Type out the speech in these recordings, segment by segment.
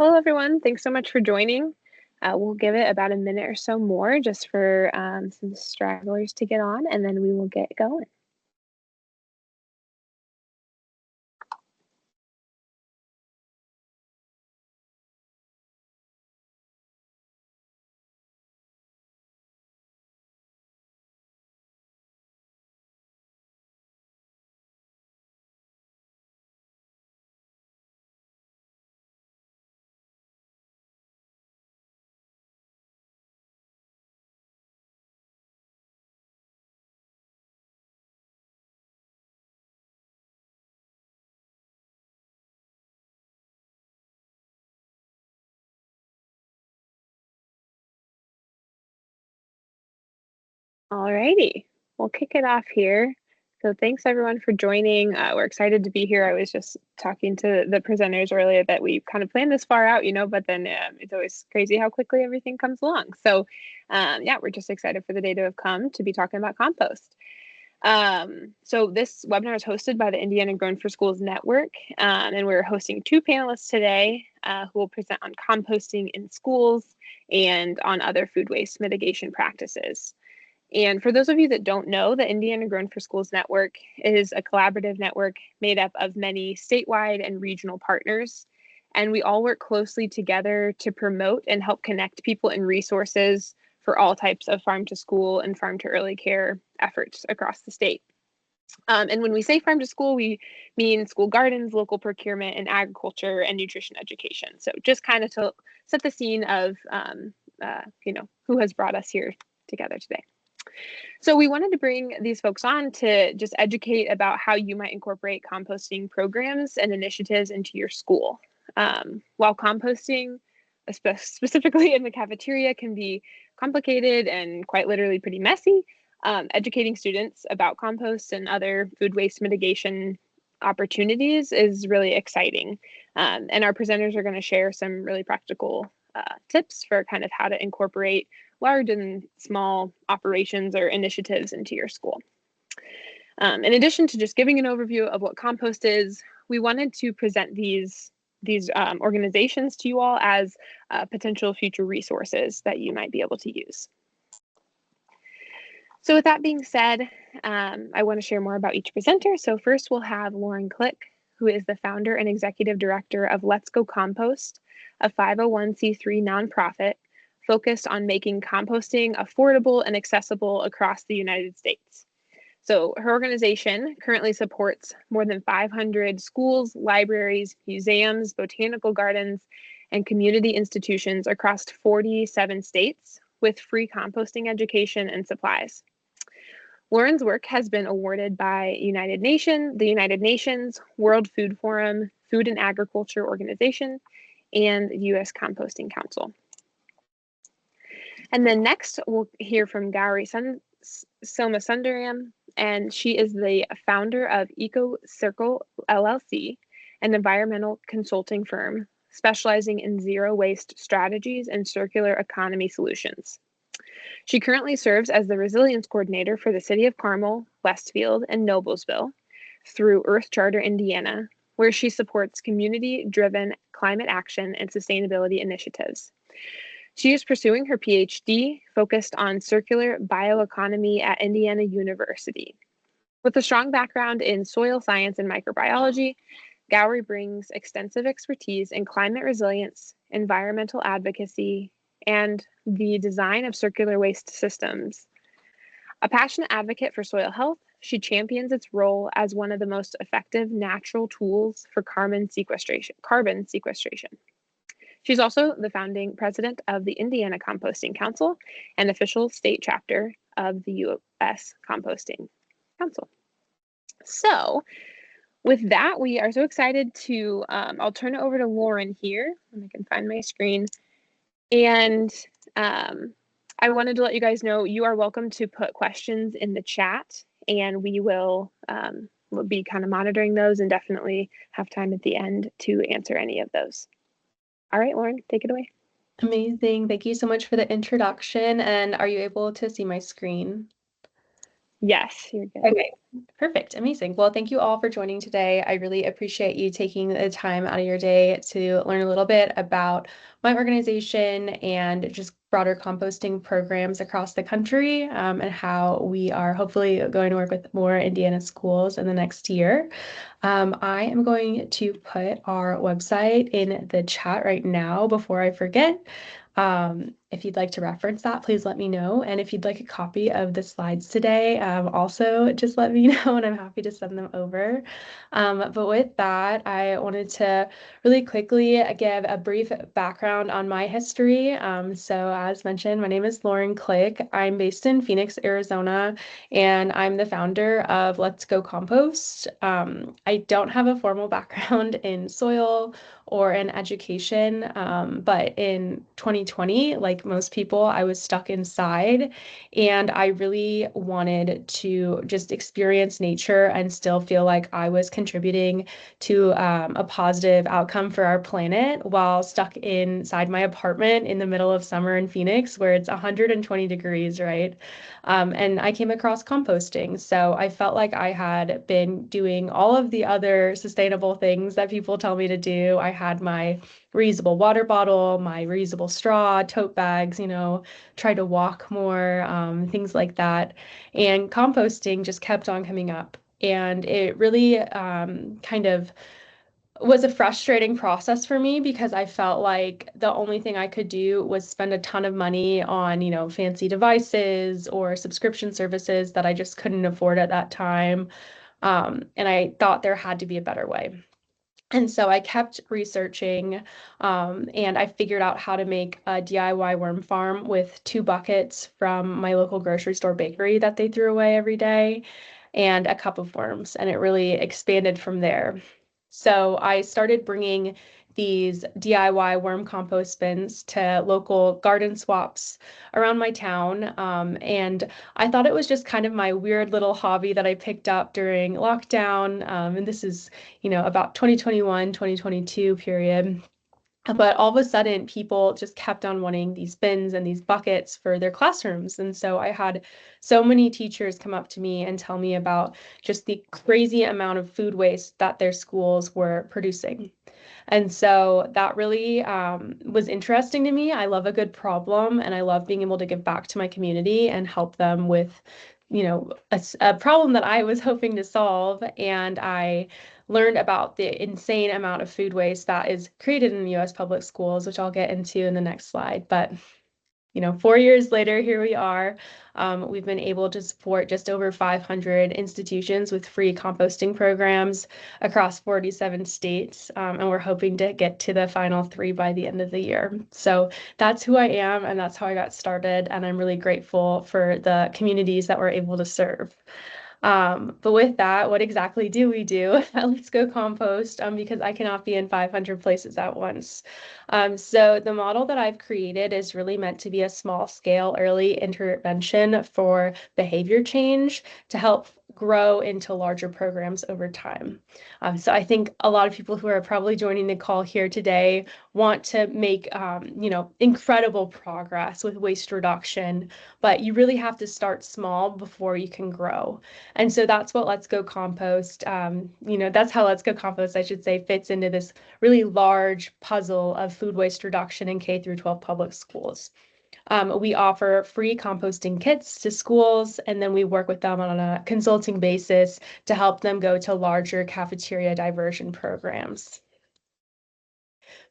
Hello, everyone. Thanks so much for joining. We'll give it about a minute or so more just for some stragglers to get on, and then we will get going. All righty, we'll kick it off here. So thanks everyone for joining. We're excited to be here. I was just talking to the presenters earlier that we kind of planned this far out, but then it's always crazy how quickly everything comes along. So yeah, we're just excited for the day to have come to be talking about compost. So this webinar is hosted by the Indiana Grown for Schools Network, and we're hosting two panelists today who will present on composting in schools and on other food waste mitigation practices. And for those of you that don't know, the Indiana Grown for Schools Network is a collaborative network made up of many statewide and regional partners. And we all work closely together to promote and help connect people and resources for all types of farm to school and farm to early care efforts across the state. And when we say farm to school, we mean school gardens, local procurement, and agriculture and nutrition education. So just kind of to set the scene of, who has brought us here together today. So we wanted to bring these folks on to just educate about how you might incorporate composting programs and initiatives into your school. While composting, specifically in the cafeteria, can be complicated and quite literally pretty messy, educating students about compost and other food waste mitigation opportunities is really exciting. And our presenters are going to share some really practical tips for kind of how to incorporate large and small operations or initiatives into your school. In addition to just giving an overview of what compost is, we wanted to present these organizations to you all as potential future resources that you might be able to use. So with that being said, I want to share more about each presenter. So first we'll have Lauren Click, who is the founder and executive director of Let's Go Compost, a 501c3 nonprofit focused on making composting affordable and accessible across the United States. So her organization currently supports more than 500 schools, libraries, museums, botanical gardens, and community institutions across 47 states with free composting education and supplies. Lauren's work has been awarded by the United Nations, World Food Forum, Food and Agriculture Organization, and the U.S. Composting Council. And then next, we'll hear from Gauri Somasundaram, and she is the founder of Eco Circle LLC, an environmental consulting firm specializing in zero waste strategies and circular economy solutions. She currently serves as the resilience coordinator for the City of Carmel, Westfield, and Noblesville through Earth Charter Indiana, where she supports community-driven climate action and sustainability initiatives. She is pursuing her PhD focused on circular bioeconomy at Indiana University. With a strong background in soil science and microbiology, Gauri brings extensive expertise in climate resilience, environmental advocacy, and the design of circular waste systems. A passionate advocate for soil health, she champions its role as one of the most effective natural tools for carbon sequestration. She's also the founding president of the Indiana Composting Council and official state chapter of the U.S. Composting Council. So with that, we are so excited to, I'll turn it over to Lauren here, and I can find my screen. And I wanted to let you guys know you are welcome to put questions in the chat, and we will we'll be kind of monitoring those and definitely have time at the end to answer any of those. All right, Lauren, take it away. Amazing. Thank you so much for the introduction. And are you able to see my screen? Yes, you're good. Okay, perfect. Amazing. Well, thank you all for joining today. I really appreciate you taking the time out of your day to learn a little bit about my organization and just broader composting programs across the country, and how we are hopefully going to work with more Indiana schools in the next year. I am going to put our website in the chat right now before I forget. If you'd like to reference that, please let me know. And if you'd like a copy of the slides today, also just let me know and I'm happy to send them over. But with that, I wanted to really quickly give a brief background on my history. So as mentioned, my name is Lauren Click. I'm based in Phoenix, Arizona, and I'm the founder of Let's Go Compost. I don't have a formal background in soil or in education. But in 2020, like most people, I was stuck inside and I really wanted to just experience nature and still feel like I was contributing to a positive outcome for our planet while stuck inside my apartment in the middle of summer in Phoenix, where it's 120 degrees, right? And I came across composting. So I felt like I had been doing all of the other sustainable things that people tell me to do. I had my reusable water bottle, my reusable straw, tote bags, tried to walk more, things like that. And composting just kept on coming up. And it really kind of was a frustrating process for me because I felt like the only thing I could do was spend a ton of money on, fancy devices or subscription services that I just couldn't afford at that time. And I thought there had to be a better way. And so I kept researching, and I figured out how to make a DIY worm farm with 2 buckets from my local grocery store bakery that they threw away every day and a cup of worms. And it really expanded from there. So I started bringing these DIY worm compost bins to local garden swaps around my town. And I thought it was just kind of my weird little hobby that I picked up during lockdown. And this is about 2021, 2022 period. But all of a sudden, people just kept on wanting these bins and these buckets for their classrooms. And so I had so many teachers come up to me and tell me about just the crazy amount of food waste that their schools were producing. And so that really was interesting to me. I love a good problem and I love being able to give back to my community and help them with, a problem that I was hoping to solve. And I learned about the insane amount of food waste that is created in the US public schools, which I'll get into in the next slide. But 4 years later, here we are. We've been able to support just over 500 institutions with free composting programs across 47 states, and we're hoping to get to the final 3 by the end of the year. So that's who I am, and that's how I got started, and I'm really grateful for the communities that we're able to serve. But with that, what exactly do we do at Let's Go Compost? Because I cannot be in 500 places at once. So the model that I've created is really meant to be a small scale early intervention for behavior change to help grow into larger programs over time. So I think a lot of people who are probably joining the call here today want to make, incredible progress with waste reduction, but you really have to start small before you can grow. And so that's what Let's Go Compost, that's how Let's Go Compost, I should say, fits into this really large puzzle of food waste reduction in K through 12 public schools. We offer free composting kits to schools, and then we work with them on a consulting basis to help them go to larger cafeteria diversion programs.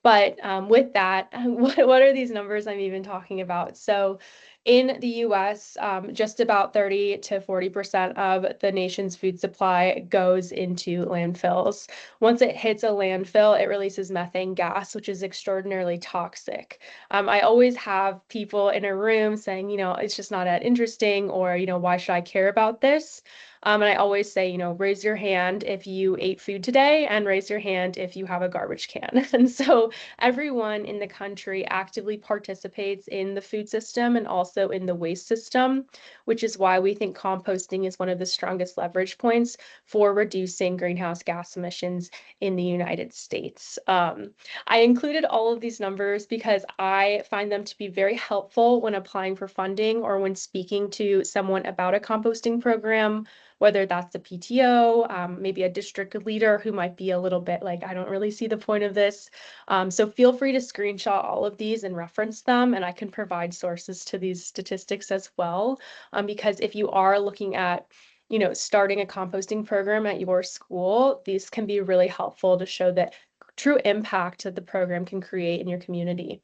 But with that, what are these numbers I'm even talking about? So in the US, just about 30 to 40% of the nation's food supply goes into landfills. Once it hits a landfill, it releases methane gas, which is extraordinarily toxic. I always have people in a room saying, it's just not that interesting, or, why should I care about this? And I always say, raise your hand if you ate food today and raise your hand if you have a garbage can. And so everyone in the country actively participates in the food system and also in the waste system, which is why we think composting is one of the strongest leverage points for reducing greenhouse gas emissions in the United States. I included all of these numbers because I find them to be very helpful when applying for funding or when speaking to someone about a composting program, whether that's the PTO, maybe a district leader who might be a little bit like, I don't really see the point of this. So feel free to screenshot all of these and reference them, and I can provide sources to these statistics as well. Because if you are looking at starting a composting program at your school, these can be really helpful to show that true impact that the program can create in your community.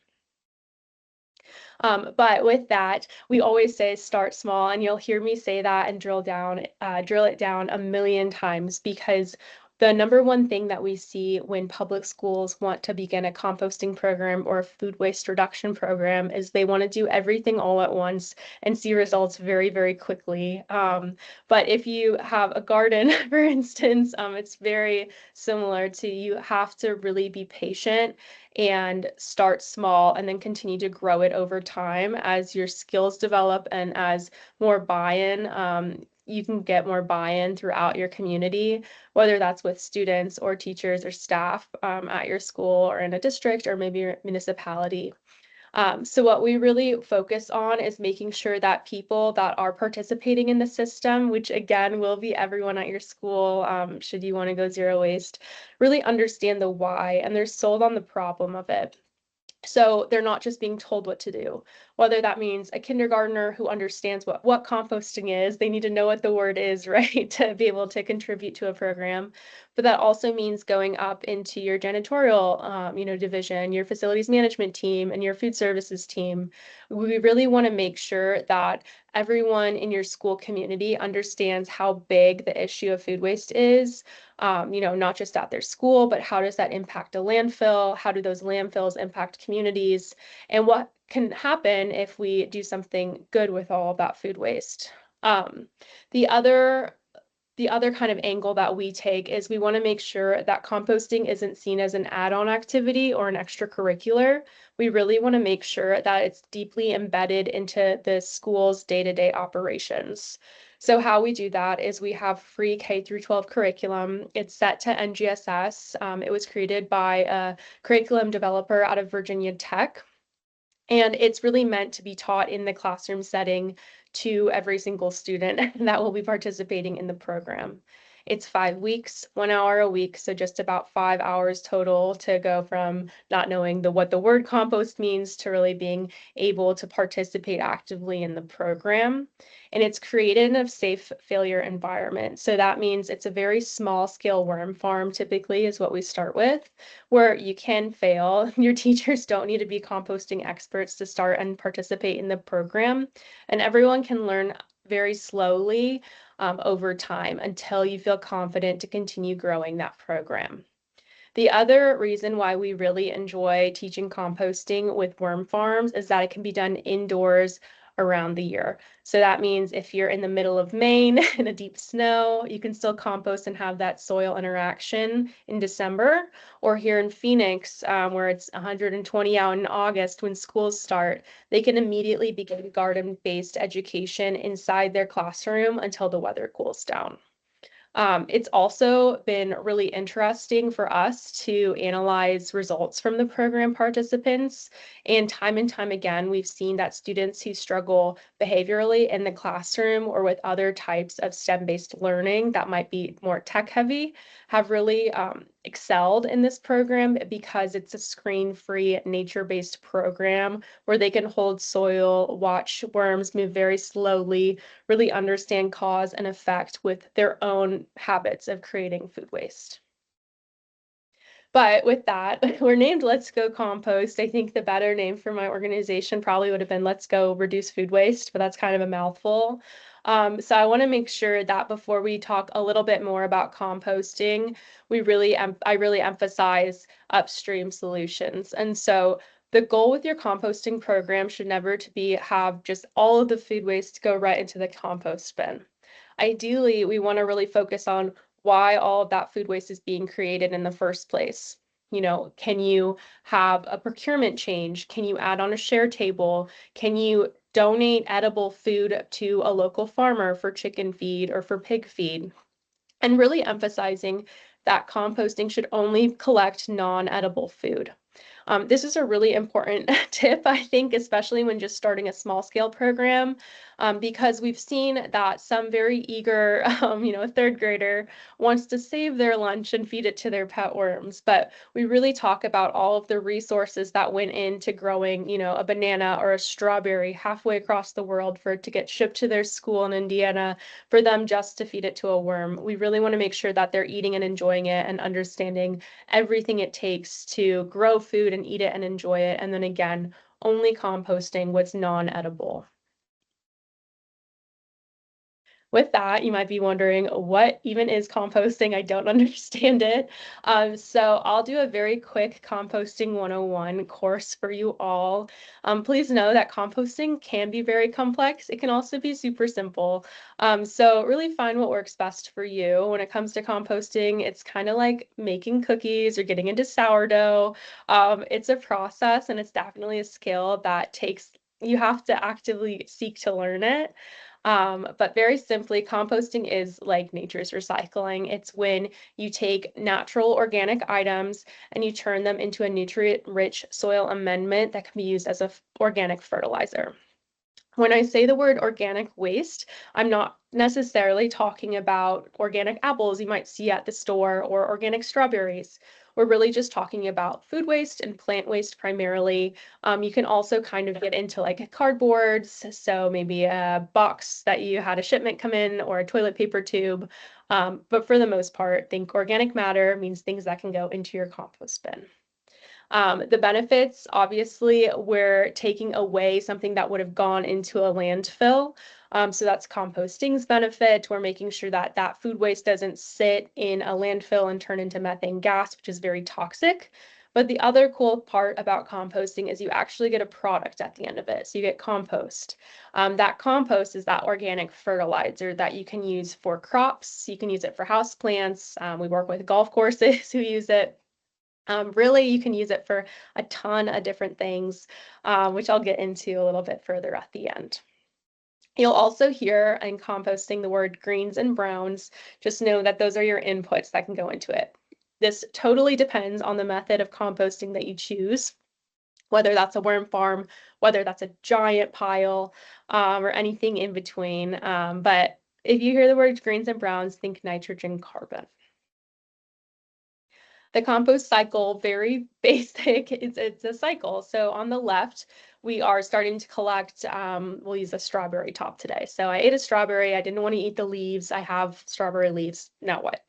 But with that, we always say start small, and you'll hear me say that and drill it down a million times, because the number one thing that we see when public schools want to begin a composting program or a food waste reduction program is they want to do everything all at once and see results very, very quickly. But if you have a garden, for instance, it's very similar to you have to really be patient and start small and then continue to grow it over time as your skills develop and as more buy-in. You can get more buy-in throughout your community, whether that's with students or teachers or staff at your school or in a district or maybe your municipality. So what we really focus on is making sure that people that are participating in the system, which again will be everyone at your school, should you want to go zero waste, really understand the why and they're sold on the problem of it. So they're not just being told what to do, whether that means a kindergartner who understands what composting is, they need to know what the word is, right, to be able to contribute to a program. But that also means going up into your janitorial, division, your facilities management team, and your food services team. We really want to make sure that everyone in your school community understands how big the issue of food waste is, not just at their school, but how does that impact a landfill? How do those landfills impact communities? And what can happen if we do something good with all of that food waste? Um, the other the other kind of angle that we take is we want to make sure that composting isn't seen as an add-on activity or an extracurricular. We really want to make sure that it's deeply embedded into the school's day-to-day operations. So how we do that is we have free K through 12 curriculum. It's set to NGSS. It was created by a curriculum developer out of Virginia Tech. And it's really meant to be taught in the classroom setting to every single student that will be participating in the program. It's 5 weeks, 1 hour a week, so just about 5 hours total to go from not knowing what the word compost means to really being able to participate actively in the program. And it's created in a safe failure environment. So that means it's a very small scale worm farm, typically, is what we start with, where you can fail. Your teachers don't need to be composting experts to start and participate in the program. And everyone can learn very slowly over time until you feel confident to continue growing that program. The other reason why we really enjoy teaching composting with worm farms is that it can be done indoors around the year. So that means if you're in the middle of Maine in a deep snow, you can still compost and have that soil interaction in December. Or here in Phoenix, where it's 120 out in August when schools start, they can immediately begin garden-based education inside their classroom until the weather cools down. It's also been really interesting for us to analyze results from the program participants. And time again, we've seen that students who struggle behaviorally in the classroom or with other types of STEM-based learning that might be more tech-heavy have really excelled in this program because it's a screen-free, nature-based program where they can hold soil, watch worms move very slowly, really understand cause and effect with their own habits of creating food waste. But with that, we're named Let's Go Compost. I think the better name for my organization probably would have been Let's Go Reduce Food Waste, but that's kind of a mouthful. So I want to make sure that before we talk a little bit more about composting, I really emphasize upstream solutions. And so the goal with your composting program should never to be have just all of the food waste go right into the compost bin. ideally we want to really focus on why all of that food waste is being created in the first place. Can you have a procurement change? Can you add on a share table? Can you donate edible food to a local farmer for chicken feed or for pig feed? And really emphasizing that composting should only collect non-edible food. This is a really important tip, I think, especially when just starting a small scale program, because we've seen that some very eager, third grader wants to save their lunch and feed it to their pet worms. But we really talk about all of the resources that went into growing, a banana or a strawberry halfway across the world for it to get shipped to their school in Indiana for them just to feed it to a worm. We really want to make sure that they're eating and enjoying it and understanding everything it takes to grow food and eat it and enjoy it. And then again, only composting what's non-edible. With that, you might be wondering, what even is composting? I don't understand it. So I'll do a very quick composting 101 course for you all. Please know that composting can be very complex. It can also be super simple. So really find what works best for you. When it comes to composting, it's kind of like making cookies or getting into sourdough. It's a process, and it's definitely a skill that you have to actively seek to learn it. But very simply, composting is like nature's recycling. It's when you take natural organic items and you turn them into a nutrient-rich soil amendment that can be used as a organic fertilizer. When I say the word organic waste, I'm not necessarily talking about organic apples you might see at the store or organic strawberries. We're really just talking about food waste and plant waste primarily. You can also kind of get into like cardboards, so maybe a box that you had a shipment come in or a toilet paper tube. But for the most part, think organic matter means things that can go into your compost bin. The benefits, obviously, we're taking away something that would have gone into a landfill. So that's composting's benefit. We're making sure that that food waste doesn't sit in a landfill and turn into methane gas, which is very toxic. But the other cool part about composting is you actually get a product at the end of it. So you get compost. That compost is that organic fertilizer that you can use for crops. You can use it for houseplants. We work with golf courses who use it. Really, you can use it for a ton of different things, which I'll get into a little bit further at the end. You'll also hear in composting the word greens and browns. Just know that those are your inputs that can go into it. This totally depends on the method of composting that you choose, whether that's a worm farm, whether that's a giant pile, or anything in between. But if you hear the words greens and browns, think nitrogen carbon. The compost cycle, very basic, it's a cycle. So on the left, we are starting to collect, we'll use a strawberry top today. So I ate a strawberry, I didn't want to eat the leaves, I have strawberry leaves, now what?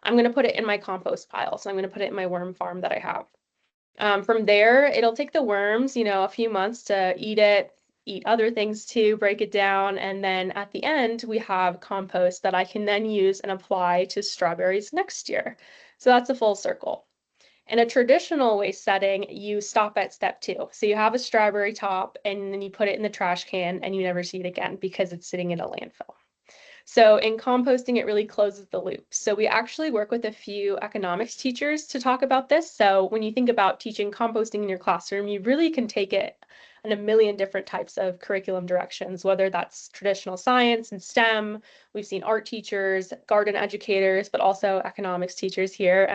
I'm going to put it in my compost pile. So I'm going to put it in my worm farm that I have. From there, it'll take the worms, a few months to eat it, eat other things too, break it down. And then at the end, we have compost that I can then use and apply to strawberries next year. So that's a full circle. In a traditional waste setting, you stop at step 2. So you have a strawberry top and then you put it in the trash can and you never see it again because it's sitting in a landfill. So in composting, it really closes the loop. So we actually work with a few economics teachers to talk about this. So when you think about teaching composting in your classroom, you really can take it in a million different types of curriculum directions, whether that's traditional science and STEM. We've seen art teachers, garden educators, but also economics teachers here.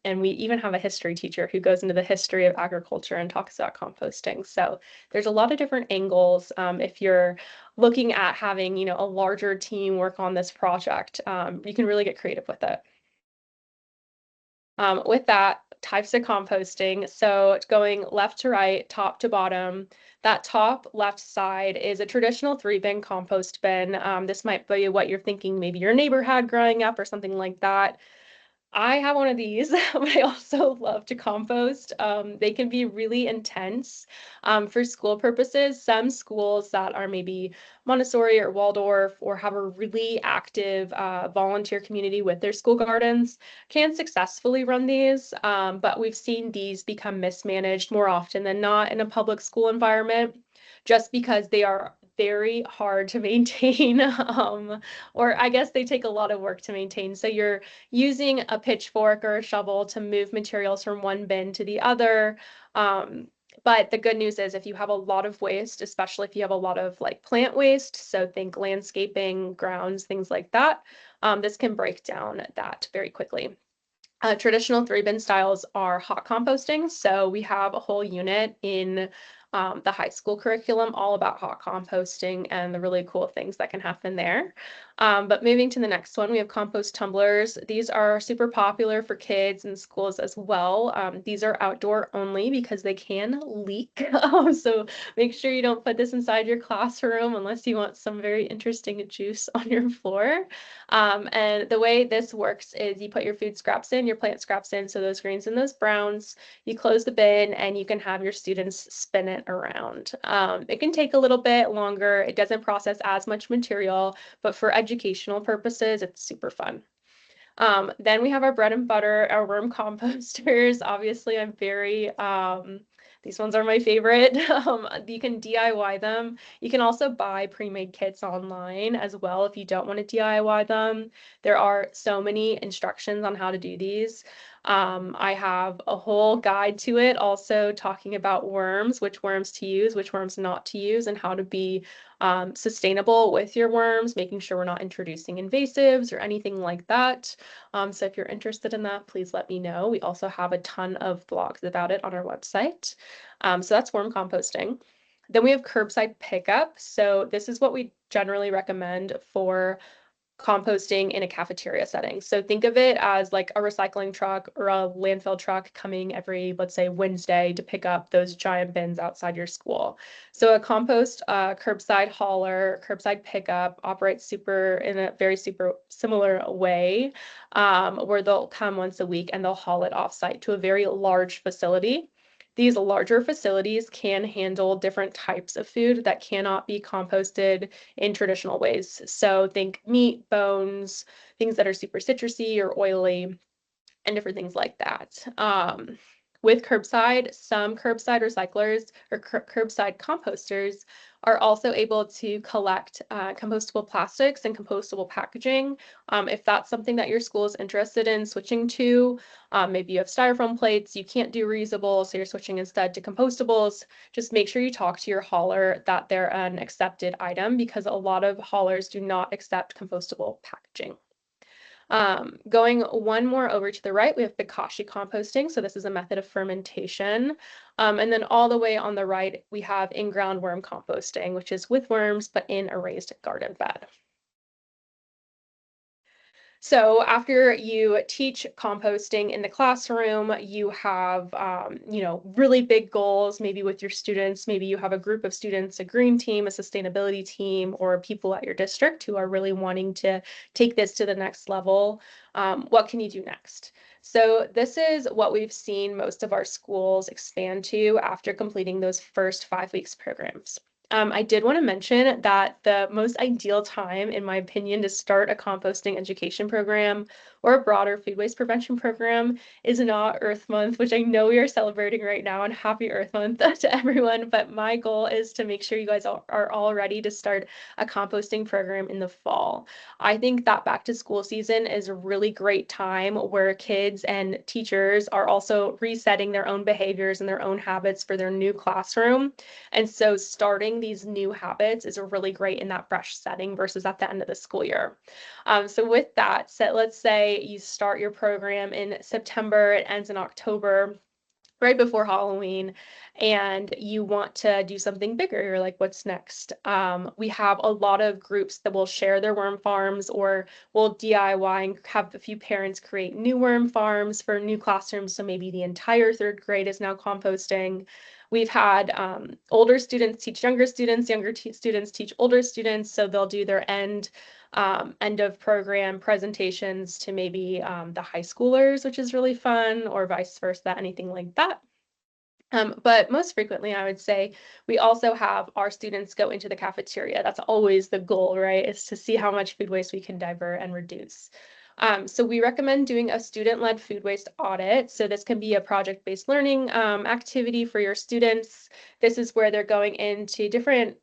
And we even have a history teacher who goes into the history of agriculture and talks about composting. So there's a lot of different angles. If you're looking at having, a larger team work on this project, you can really get creative with it. With that, types of composting. So going left to right, top to bottom. That top left side is a traditional 3-bin compost bin. This might be what you're thinking maybe your neighbor had growing up or something like that. I have one of these, but I also love to compost. They can be really intense for school purposes. Some schools that are maybe Montessori or Waldorf or have a really active volunteer community with their school gardens can successfully run these, but we've seen these become mismanaged more often than not in a public school environment just because very hard to maintain, or I guess they take a lot of work to maintain. So you're using a pitchfork or a shovel to move materials from one bin to the other. But the good news is if you have a lot of waste, especially if you have a lot of like plant waste, so think landscaping, grounds, things like that, this can break down that very quickly. Traditional 3-bin styles are hot composting. So we have a whole unit in the high school curriculum all about hot composting and the really cool things that can happen there. But moving to the next one, we have compost tumblers. These are super popular for kids and schools as well. These are outdoor only because they can leak. So make sure you don't put this inside your classroom unless you want some very interesting juice on your floor. And the way this works is you put your food scraps in, your plant scraps in, so those greens and those browns, you close the bin and you can have your students spin it around. It can take a little bit longer. It doesn't process as much material, but for educational purposes, it's super fun. Then we have our bread and butter, our worm composters. Obviously, these ones are my favorite. You can DIY them. You can also buy pre-made kits online as well if you don't want to DIY them. There are so many instructions on how to do these. I have a whole guide to it also talking about worms, which worms to use, which worms not to use, and how to be sustainable with your worms, making sure we're not introducing invasives or anything like that. So if you're interested in that, please let me know. We also have a ton of blogs about it on our website. So that's worm composting. Then we have curbside pickup. So this is what we generally recommend for composting in a cafeteria setting. So think of it as like a recycling truck or a landfill truck coming every, let's say, Wednesday to pick up those giant bins outside your school. So a compost curbside hauler, curbside pickup operates in a very super similar way, where they'll come once a week and they'll haul it offsite to a very large facility. These larger facilities can handle different types of food that cannot be composted in traditional ways. So think meat, bones, things that are super citrusy or oily, and different things like that. With curbside, some curbside recyclers or curbside composters are also able to collect compostable plastics and compostable packaging. If that's something that your school is interested in switching to, maybe you have styrofoam plates, you can't do reusable, so you're switching instead to compostables, just make sure you talk to your hauler that they're an accepted item because a lot of haulers do not accept compostable packaging. Going one more over to the right, we have Bokashi composting. So this is a method of fermentation. And then all the way on the right, we have in-ground worm composting, which is with worms, but in a raised garden bed. So after you teach composting in the classroom, you have, really big goals, maybe with your students. Maybe you have a group of students, a green team, a sustainability team, or people at your district who are really wanting to take this to the next level. What can you do next? So this is what we've seen most of our schools expand to after completing those first 5 weeks programs. I did want to mention that the most ideal time, in my opinion, to start a composting education program or a broader food waste prevention program is not Earth Month, which I know we are celebrating right now, and happy Earth Month to everyone. But my goal is to make sure you guys are all ready to start a composting program in the fall. I think that back to school season is a really great time where kids and teachers are also resetting their own behaviors and their own habits for their new classroom. And so starting these new habits is really great in that fresh setting versus at the end of the school year. So with that, let's say you start your program in September, it ends in October, right before Halloween, and you want to do something bigger. You're like, what's next? We have a lot of groups that will share their worm farms or will DIY and have a few parents create new worm farms for new classrooms. So maybe the entire 3rd grade is now composting. We've had older students teach younger students, students teach older students, so they'll do their end of program presentations to maybe the high schoolers, which is really fun, or vice versa, anything like that. But most frequently, I would say we also have our students go into the cafeteria. That's always the goal, right? Is to see how much food waste we can divert and reduce. So we recommend doing a student-led food waste audit. So this can be a project-based learning activity for your students. This is where they're going into different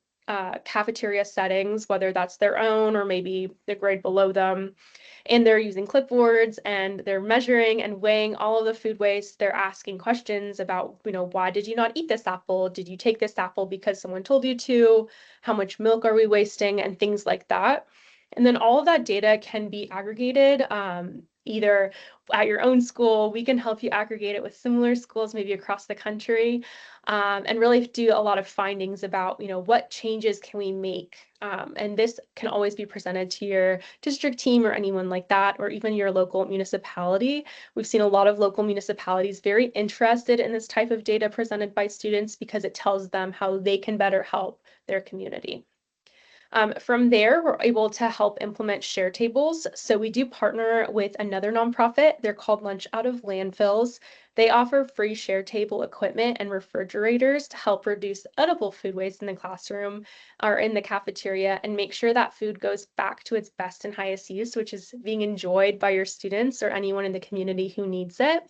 cafeteria settings, whether that's their own or maybe the grade below them. And they're using clipboards and they're measuring and weighing all of the food waste. They're asking questions about, why did you not eat this apple? Did you take this apple because someone told you to? How much milk are we wasting? And things like that. And then all of that data can be aggregated either at your own school. We can help you aggregate it with similar schools, maybe across the country, and really do a lot of findings about, what changes can we make? And this can always be presented to your district team or anyone like that, or even your local municipality. We've seen a lot of local municipalities very interested in this type of data presented by students because it tells them how they can better help their community. From there, we're able to help implement share tables. So we do partner with another nonprofit. They're called Lunch Out of Landfills. They offer free share table equipment and refrigerators to help reduce edible food waste in the classroom or in the cafeteria and make sure that food goes back to its best and highest use, which is being enjoyed by your students or anyone in the community who needs it.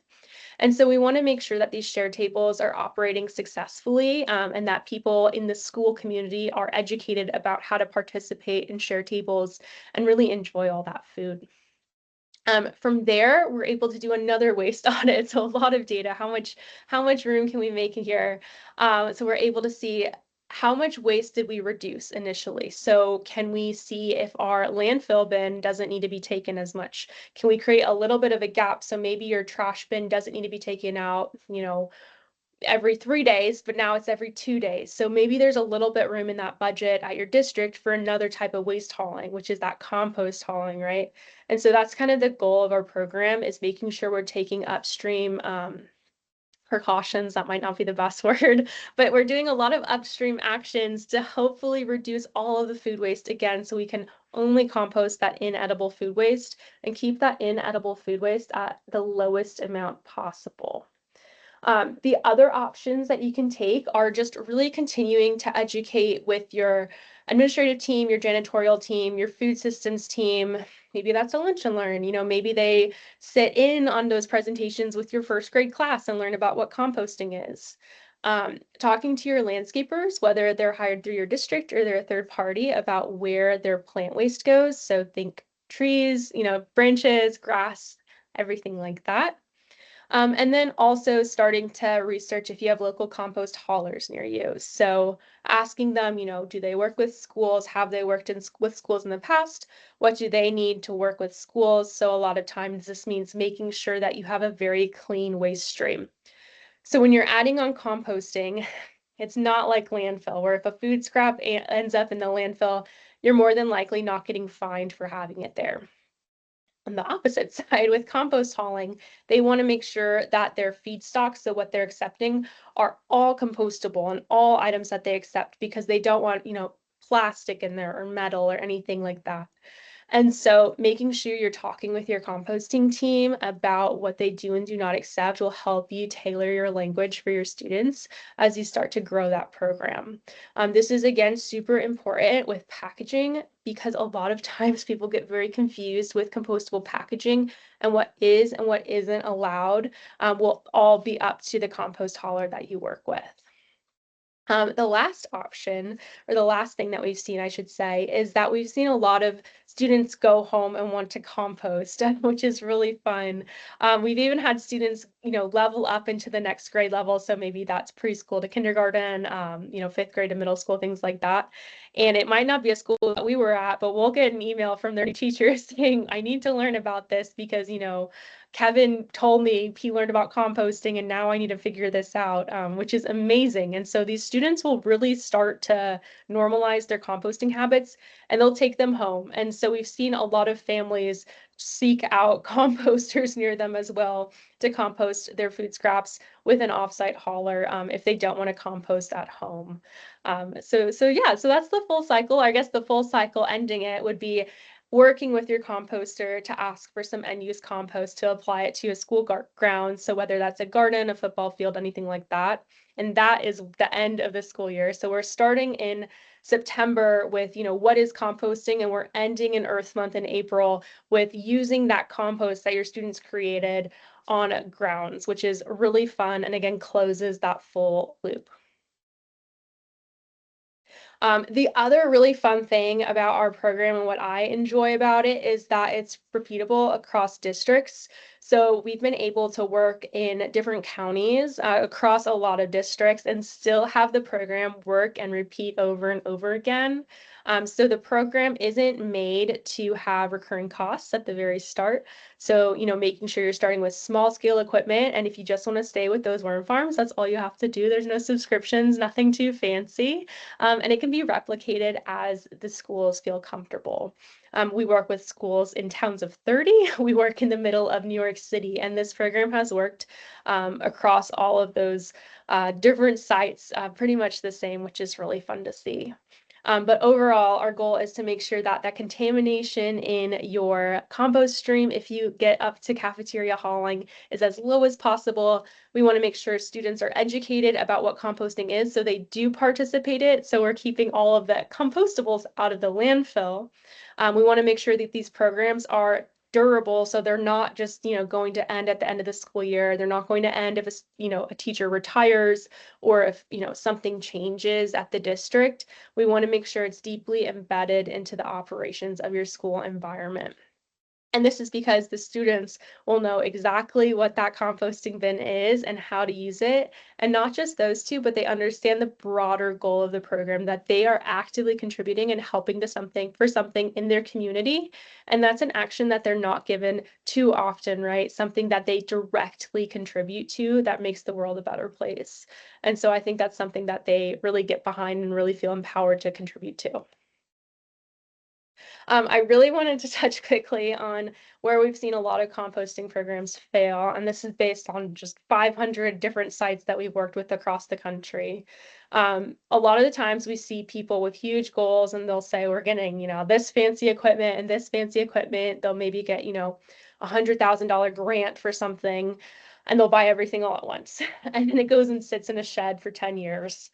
And so we want to make sure that these share tables are operating successfully and that people in the school community are educated about how to participate in share tables and really enjoy all that food. From there, we're able to do another waste audit. So a lot of data, how much room can we make in here? So we're able to see how much waste did we reduce initially? So can we see if our landfill bin doesn't need to be taken as much? Can we create a little bit of a gap? So maybe your trash bin doesn't need to be taken out, every 3 days, but now it's every 2 days. So maybe there's a little bit room in that budget at your district for another type of waste hauling, which is that compost hauling, right? And so that's kind of the goal of our program, is making sure we're taking upstream precautions. That might not be the best word, but we're doing a lot of upstream actions to hopefully reduce all of the food waste again, so we can only compost that inedible food waste and keep that inedible food waste at the lowest amount possible. The other options that you can take are just really continuing to educate with your administrative team, your janitorial team, your food systems team. Maybe that's a lunch and learn. Maybe they sit in on those presentations with your first grade class and learn about what composting is. Talking to your landscapers, whether they're hired through your district or they're a third party, about where their plant waste goes. So think trees, branches, grass, everything like that. And then also starting to research if you have local compost haulers near you. So asking them, do they work with schools? Have they worked with schools in the past? What do they need to work with schools? So a lot of times this means making sure that you have a very clean waste stream. So when you're adding on composting, it's not like landfill, where if a food scrap ends up in the landfill, you're more than likely not getting fined for having it there. On the opposite side, with compost hauling, they want to make sure that their feedstocks, so what they're accepting, are all compostable and all items that they accept, because they don't want, plastic in there or metal or anything like that. And so making sure you're talking with your composting team about what they do and do not accept will help you tailor your language for your students as you start to grow that program. This is, again, super important with packaging, because a lot of times people get very confused with compostable packaging, and what is and what isn't allowed will all be up to the compost hauler that you work with. The last option, or the last thing that we've seen, I should say, is that we've seen a lot of students go home and want to compost, which is really fun. We've even had students, level up into the next grade level. So maybe that's preschool to kindergarten, fifth grade to middle school, things like that. And it might not be a school that we were at, but we'll get an email from their teacher saying, I need to learn about this because, Kevin told me he learned about composting and now I need to figure this out, which is amazing. And so these students will really start to normalize their composting habits, and they'll take them home. And so we've seen a lot of families seek out composters near them as well to compost their food scraps with an offsite hauler if they don't want to compost at home. So that's the full cycle. I guess the full cycle ending it would be working with your composter to ask for some end-use compost to apply it to a school ground. So whether that's a garden, a football field, anything like that. And that is the end of the school year. So we're starting in September with, what is composting, and we're ending in Earth Month in April with using that compost that your students created on grounds, which is really fun and, again, closes that full loop. The other really fun thing about our program and what I enjoy about it is that it's repeatable across districts. So we've been able to work in different counties across a lot of districts and still have the program work and repeat over and over again. So the program isn't made to have recurring costs at the very start. So, making sure you're starting with small scale equipment. And if you just want to stay with those worm farms, that's all you have to do. There's no subscriptions, nothing too fancy. And it can be replicated as the schools feel comfortable. We work with schools in towns of 30. We work in the middle of New York City, and this program has worked across all of those different sites pretty much the same, which is really fun to see. But overall, our goal is to make sure that that contamination in your compost stream, if you get up to cafeteria hauling, is as low as possible. We want to make sure students are educated about what composting is so they do participate in it. So we're keeping all of the compostables out of the landfill. We want to make sure that these programs are durable, so they're not just going to end at the end of the school year. They're not going to end if a teacher retires or if something changes at the district. We want to make sure it's deeply embedded into the operations of your school environment. And this is because the students will know exactly what that composting bin is and how to use it. And not just those two, but they understand the broader goal of the program, that they are actively contributing and helping to something in their community. And that's an action that they're not given too often, right? Something that they directly contribute to that makes the world a better place. And so I think that's something that they really get behind and really feel empowered to contribute to. I really wanted to touch quickly on where we've seen a lot of composting programs fail, and this is based on just 500 different sites that we've worked with across the country. A lot of the times we see people with huge goals and they'll say, we're getting, this fancy equipment and this fancy equipment. They'll maybe get, $100,000 grant for something and they'll buy everything all at once. And then it goes and sits in a shed for 10 years.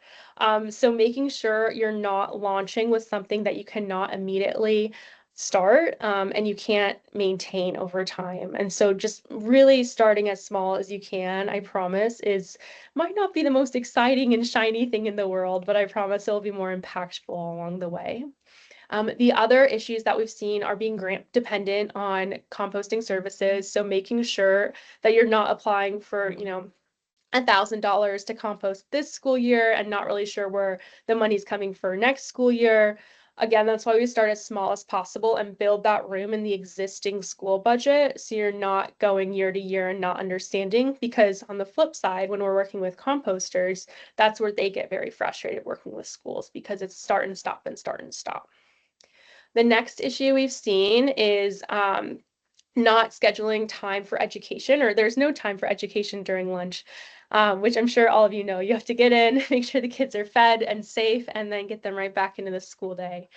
So making sure you're not launching with something that you cannot immediately start and you can't maintain over time. And so just really starting as small as you can, I promise, might not be the most exciting and shiny thing in the world, but I promise it'll be more impactful along the way. The other issues that we've seen are being grant dependent on composting services. So making sure that you're not applying for, $1,000 to compost this school year and not really sure where the money's coming for next school year. Again, that's why we start as small as possible and build that room in the existing school budget so you're not going year to year and not understanding. Because on the flip side, when we're working with composters, that's where they get very frustrated working with schools because it's start and stop and start and stop. The next issue we've seen is not scheduling time for education, or there's no time for education during lunch, which I'm sure all of you know. You have to get in, make sure the kids are fed and safe, and then get them right back into the school day.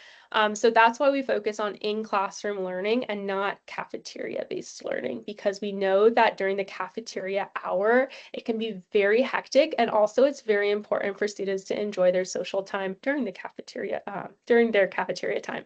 So that's why we focus on in-classroom learning and not cafeteria-based learning, because we know that during the cafeteria hour, it can be very hectic, and also it's very important for students to enjoy their social time during their cafeteria time.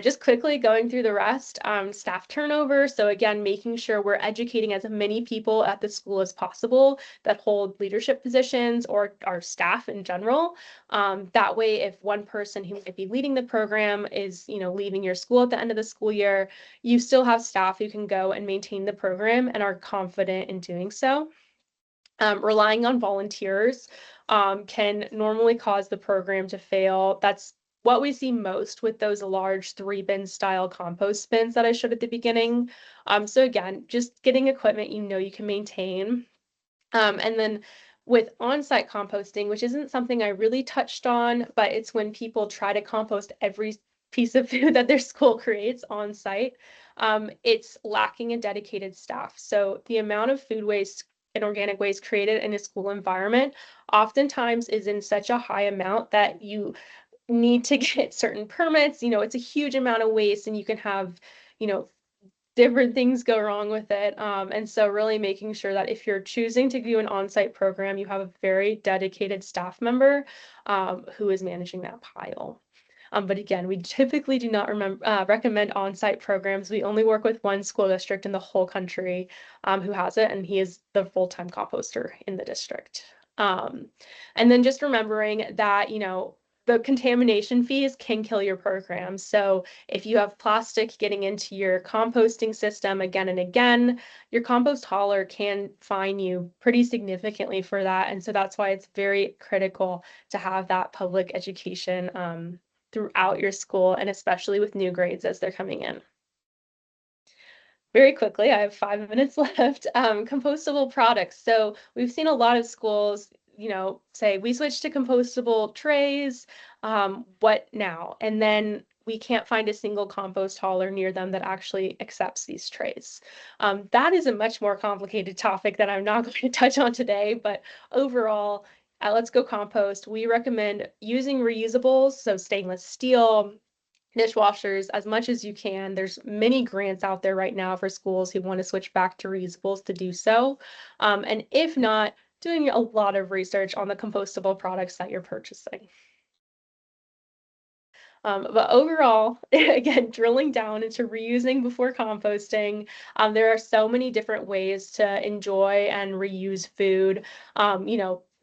Just quickly going through the rest, staff turnover. So again, making sure we're educating as many people at the school as possible that hold leadership positions or our staff in general. That way, if one person who might be leading the program is, leaving your school at the end of the school year, you still have staff who can go and maintain the program and are confident in doing so. Relying on volunteers can normally cause the program to fail. That's what we see most with those large 3-bin style compost bins that I showed at the beginning. So again, just getting equipment you can maintain. And then with on-site composting, which isn't something I really touched on, but it's when people try to compost every piece of food that their school creates on site, it's lacking a dedicated staff. So the amount of food waste and organic waste created in a school environment oftentimes is in such a high amount that you need to get certain permits. It's a huge amount of waste and you can have, you know, different things go wrong with it. And so really making sure that if you're choosing to do an on-site program, you have a very dedicated staff member who is managing that pile. But again, we typically do not recommend on-site programs. We only work with one school district in the whole country who has it, and he is the full-time composter in the district. And then just remembering that, the contamination fees can kill your program. So if you have plastic getting into your composting system again and again, your compost hauler can fine you pretty significantly for that. And so that's why it's very critical to have that public education throughout your school, and especially with new grades as they're coming in. Very quickly, I have 5 minutes left. Compostable products. So we've seen a lot of schools, say we switched to compostable trays. What now? And then we can't find a single compost hauler near them that actually accepts these trays. That is a much more complicated topic that I'm not going to touch on today, but overall, at Let's Go Compost, we recommend using reusables, so stainless steel, dishwashers as much as you can. There's many grants out there right now for schools who want to switch back to reusables to do so. And if not, doing a lot of research on the compostable products that you're purchasing. But overall, again, drilling down into reusing before composting, there are so many different ways to enjoy and reuse food.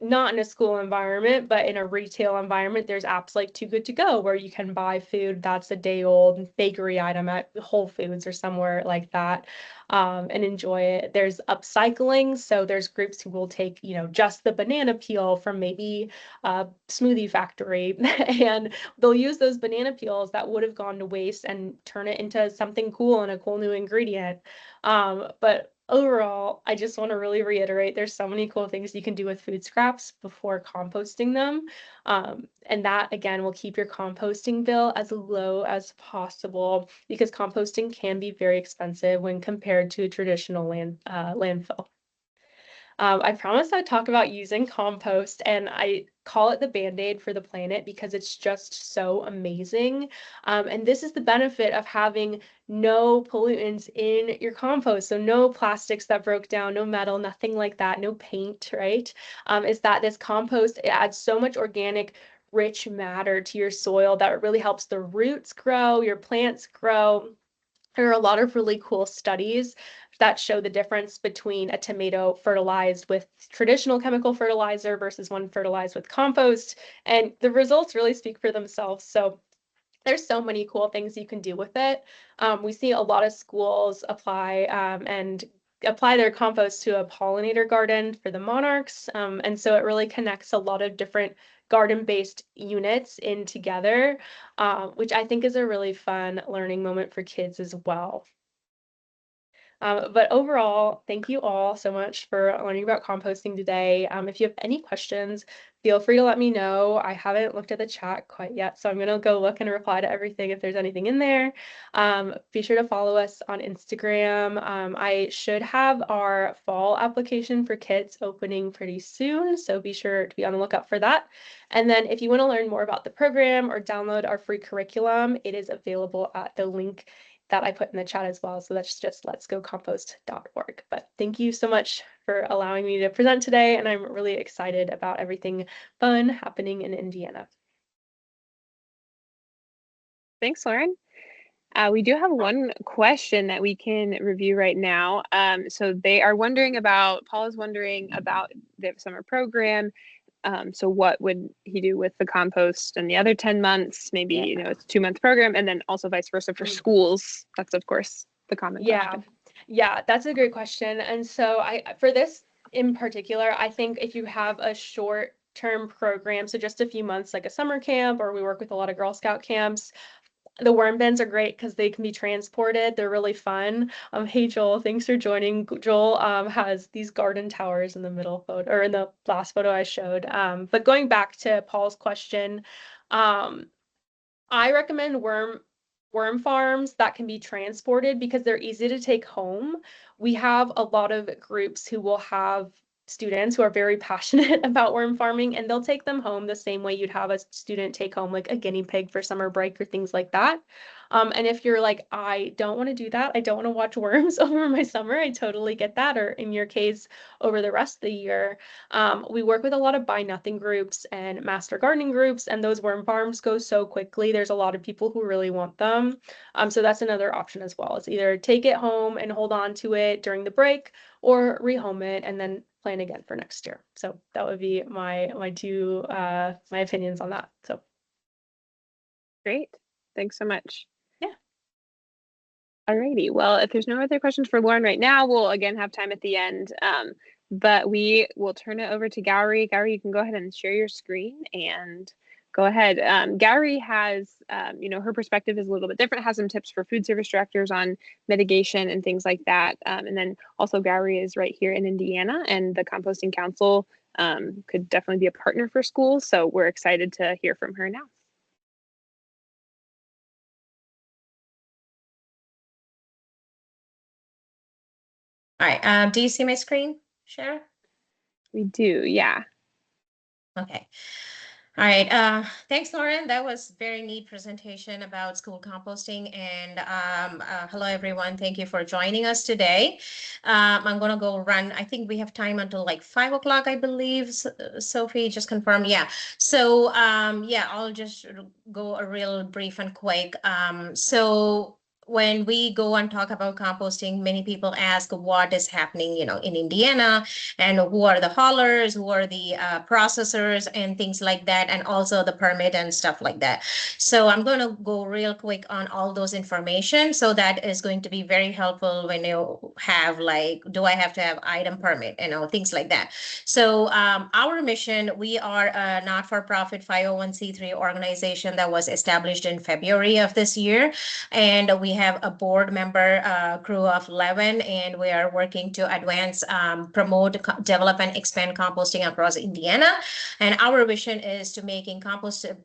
Not in a school environment, but in a retail environment, there's apps like Too Good to Go where you can buy food that's a day old bakery item at Whole Foods or somewhere like that, and enjoy it. There's upcycling, so there's groups who will take, just the banana peel from maybe a smoothie factory and they'll use those banana peels that would have gone to waste and turn it into something cool and a cool new ingredient. But overall, I just want to really reiterate there's so many cool things you can do with food scraps before composting them. And that again will keep your composting bill as low as possible because composting can be very expensive when compared to a traditional landfill. I promised I'd talk about using compost, and I call it the Band-Aid for the planet because it's just so amazing. And this is the benefit of having no pollutants in your compost. So no plastics that broke down, no metal, nothing like that, no paint, right? Is that this compost, it adds so much organic, rich matter to your soil that it really helps the roots grow, your plants grow. There are a lot of really cool studies that show the difference between a tomato fertilized with traditional chemical fertilizer versus one fertilized with compost, and the results really speak for themselves. So there's so many cool things you can do with it. We see a lot of schools apply their compost to a pollinator garden for the monarchs. And so it really connects a lot of different garden-based units in together, which I think is a really fun learning moment for kids as well. But overall, thank you all so much for learning about composting today. If you have any questions, feel free to let me know. I haven't looked at the chat quite yet, so I'm going to go look and reply to everything if there's anything in there. Be sure to follow us on Instagram. I should have our fall application for kits opening pretty soon, so be sure to be on the lookout for that. And then if you want to learn more about the program or download our free curriculum, it is available at the link that I put in the chat as well. So that's just letsgocompost.org. But thank you so much for allowing me to present today. And I'm really excited about everything fun happening in Indiana. Thanks, Lauren. We do have one question that we can review right now. So Paul is wondering about the summer program. So what would he do with the compost and the other 10 months? Maybe, it's a 2-month program, and then also vice versa for schools. That's, of course, the common question. Yeah, that's a great question. And so for this in particular, I think if you have a short-term program, so just a few months, like a summer camp, or we work with a lot of Girl Scout camps, the worm bins are great because they can be transported. They're really fun. Hey Joel, thanks for joining. Joel has these garden towers in the middle photo or in the last photo I showed. But going back to Paul's question, I recommend worm farms that can be transported because they're easy to take home. We have a lot of groups who will have students who are very passionate about worm farming, and they'll take them home the same way you'd have a student take home like a guinea pig for summer break or things like that. And if you're like, I don't want to do that, I don't want to watch worms over my summer, I totally get that. Or in your case, over the rest of the year, we work with a lot of buy nothing groups and master gardening groups, and those worm farms go so quickly. There's a lot of people who really want them. So that's another option as well. It's either take it home and hold on to it during the break or rehome it and then plan again for next year. So that would be my opinions on that. So Great. Thanks so much. Yeah. Alrighty. Well, if there's no other questions for Lauren right now, we'll again have time at the end. But we will turn it over to Gowrie. Gowrie, you can go ahead and share your screen and go ahead. Gowrie has, her perspective is a little bit different, has some tips for food service directors on mitigation and things like that. And then also Gowrie is right here in Indiana, and the Composting Council could definitely be a partner for schools. So we're excited to hear from her now. All right. Do you see my screen, Sharon? We do, yeah. Okay. All right. Thanks, Lauren. That was very neat presentation about school composting. And hello, everyone. Thank you for joining us today. I'm going to go run. I think we have time until like 5 o'clock, I believe. Sophie just confirmed. Yeah. So yeah, I'll just go a real brief and quick. So when we go and talk about composting, many people ask what is happening, in Indiana, and who are the haulers, who are the processors and things like that, and also the permit and stuff like that. So I'm going to go real quick on all those information. So that is going to be very helpful when you have like, do I have to have item permit, things like that. So our mission, we are a not-for-profit 501c3 organization that was established in February of this year. And we have a board member crew of 11, and we are working to advance, promote, develop, and expand composting across Indiana. And our vision is to make composting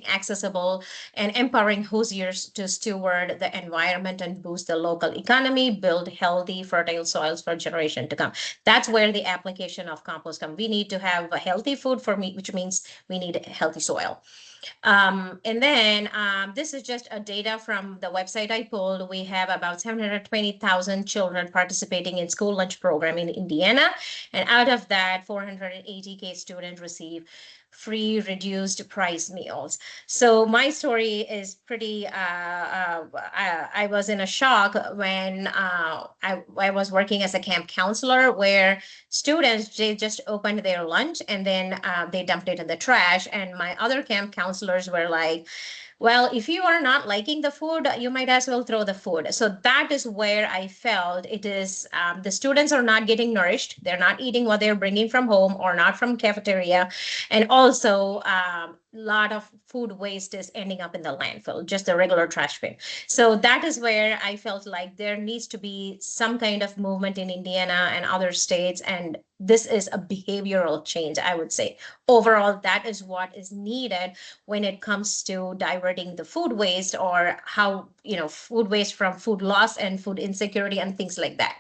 accessible and empowering Hoosiers to steward the environment and boost the local economy, build healthy, fertile soils for generation to come. That's where the application of compost comes. We need to have a healthy food for me, which means we need healthy soil. And then this is just a data from the website I pulled. We have about 720,000 children participating in school lunch program in Indiana. And out of that, 480K students receive free reduced price meals. So my story is pretty, I was in a shock when I was working as a camp counselor, where students, they just opened their lunch and then they dumped it in the trash. And my other camp counselors were like, well, if you are not liking the food, you might as well throw the food. So that is where I felt it is, the students are not getting nourished. They're not eating what they're bringing from home or not from cafeteria. And also a lot of food waste is ending up in the landfill, just the regular trash bin. So that is where I felt like there needs to be some kind of movement in Indiana and other states. And this is a behavioral change, I would say. Overall, that is what is needed when it comes to diverting the food waste, or how, food waste from food loss and food insecurity and things like that.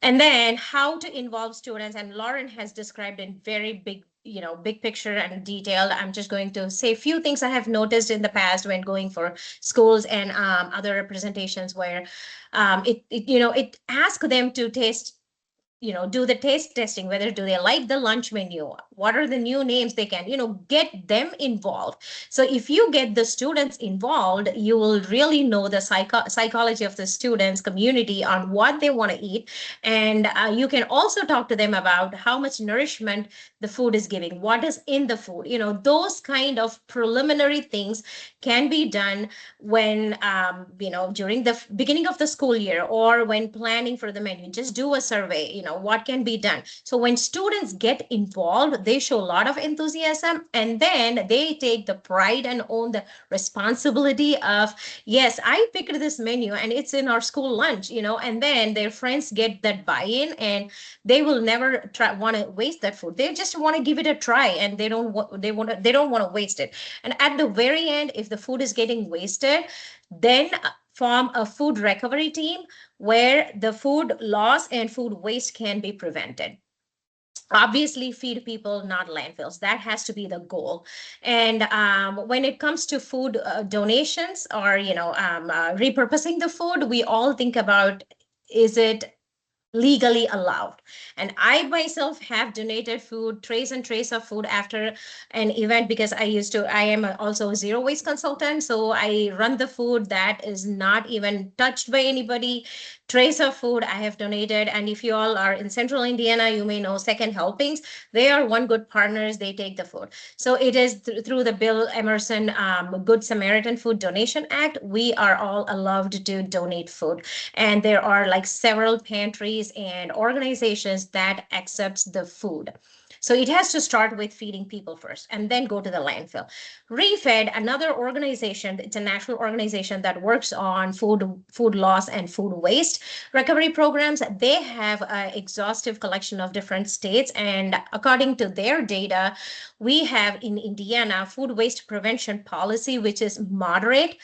And then how to involve students. And Lauren has described in very big picture and detailed. I'm just going to say a few things I have noticed in the past when going for schools and other representations, where it asks them to taste, do the taste testing, whether do they like the lunch menu, what are the new names they can, get them involved. So if you get the students involved, you will really know the psychology of the students community on what they want to eat. And you can also talk to them about how much nourishment the food is giving, what is in the food. Those kind of preliminary things can be done when during the beginning of the school year, or when planning for the menu. Just do a survey, what can be done. So when students get involved, they show a lot of enthusiasm, and then they take the pride and own the responsibility of, yes, I picked this menu and it's in our school lunch, and then their friends get that buy-in, and they will never want to waste that food. They just want to give it a try, and they don't want to waste it. And at the very end, if the food is getting wasted, then form a food recovery team where the food loss and food waste can be prevented. Obviously, feed people, not landfills. That has to be the goal. And when it comes to food donations, or repurposing the food, we all think about, is it legally allowed. And I myself have donated food, trays and trays of food after an event, because I am also a zero waste consultant. So I run the food that is not even touched by anybody. Trays of food I have donated. And if you all are in central Indiana, you may know Second Helpings. They are one good partners. They take the food. So it is through the Bill Emerson Good Samaritan Food Donation Act. We are all allowed to donate food. And there are like several pantries and organizations that accepts the food. So it has to start with feeding people first and then go to the landfill. Refed, another organization, it's a national organization that works on food loss and food waste recovery programs. They have an exhaustive collection of different states. And according to their data, we have in Indiana food waste prevention policy, which is moderate.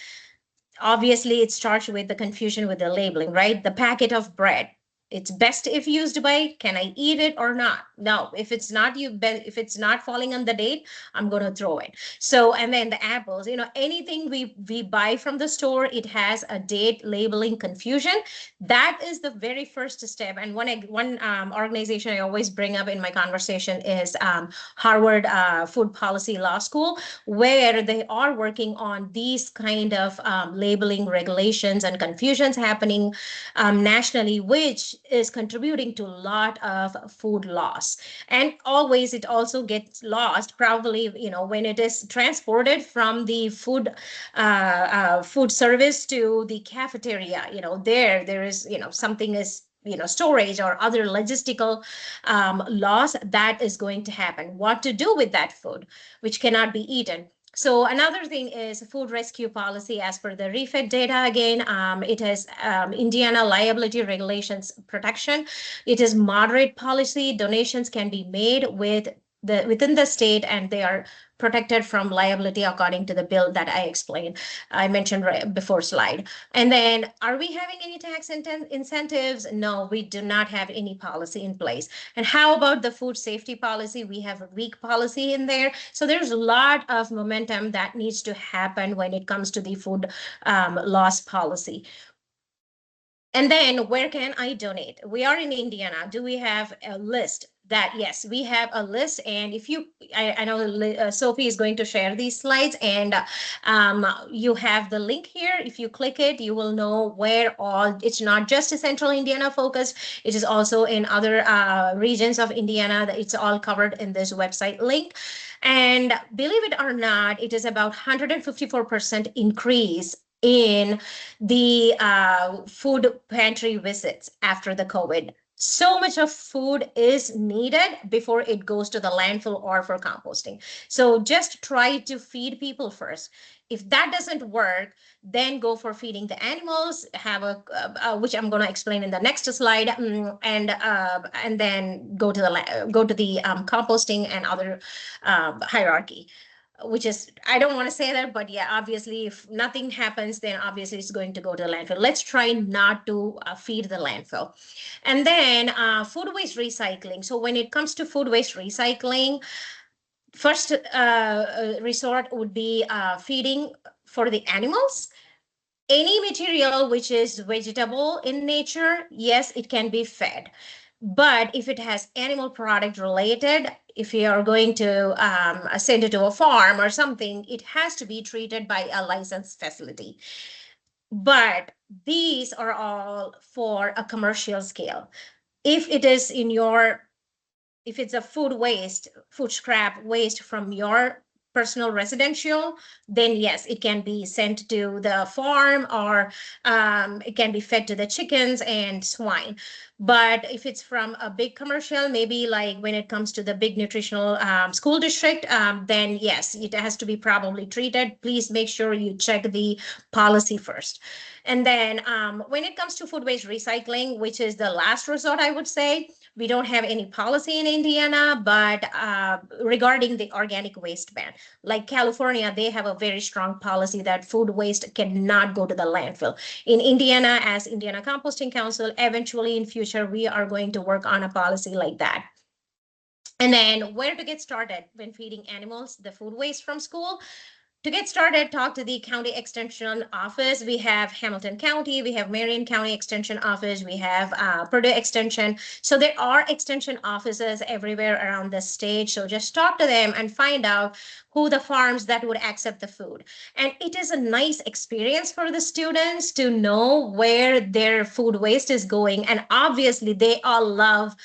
Obviously it starts with the confusion with the labeling, right? The packet of bread, it's best if used by, can I eat it or not? No, if it's not if it's not falling on the date, I'm going to throw it. So, and then the apples, anything we buy from the store, it has a date labeling confusion. That is the very first step. And one organization I always bring up in my conversation is Harvard Food Policy Law School, where they are working on these kind of labeling regulations and confusions happening nationally, which is contributing to a lot of food loss. And always it also gets lost, probably, when it is transported from the food service to the cafeteria. There is, something is, storage or other logistical loss that is going to happen. What to do with that food, which cannot be eaten? So another thing is food rescue policy. As per the refed data, again, it has Indiana liability regulations protection. It is moderate policy. Donations can be made within the state, and they are protected from liability according to the bill that I mentioned right before slide. And then, are we having any tax incentives? No, we do not have any policy in place. And how about the food safety policy? We have a weak policy in there. So there's a lot of momentum that needs to happen when it comes to the food loss policy. And then where can I donate? We are in Indiana. Do we have a list? That yes, we have a list. And if you, I know Sophie is going to share these slides, and you have the link here. If you click it, you will know where all, it's not just a central Indiana focus. It is also in other regions of Indiana. That it's all covered in this website link. And believe it or not, it is about 154% increase in the food pantry visits after the COVID. So much of food is needed before it goes to the landfill or for composting. So just try to feed people first. If that doesn't work, then go for feeding the animals. Have which I'm going to explain in the next slide, and then go to the composting and other hierarchy, which is, I don't want to say that, but yeah, obviously if nothing happens, then obviously it's going to go to the landfill. Let's try not to feed the landfill. And then food waste recycling. So when it comes to food waste recycling, first resort would be feeding for the animals. Any material which is vegetable in nature, yes, it can be fed. But if it has animal product related, if you are going to send it to a farm or something, it has to be treated by a licensed facility. But these are all for a commercial scale. If it is if it's a food scrap waste from your personal residential, then yes, it can be sent to the farm, or it can be fed to the chickens and swine. But if it's from a big commercial, maybe like when it comes to the big nutritional school district, then yes, it has to be probably treated. Please make sure you check the policy first. And then when it comes to food waste recycling, which is the last resort, I would say, we don't have any policy in Indiana, but regarding the organic waste ban, like California, they have a very strong policy that food waste cannot go to the landfill. In Indiana, as Indiana Composting Council, eventually in future, we are going to work on a policy like that. And then where to get started when feeding animals the food waste from school? To get started, talk to the county extension office. We have Hamilton County, we have Marion County Extension Office, we have Purdue Extension. So there are extension offices everywhere around the state. So just talk to them and find out who the farms that would accept the food. And it is a nice experience for the students to know where their food waste is going. And obviously, they all love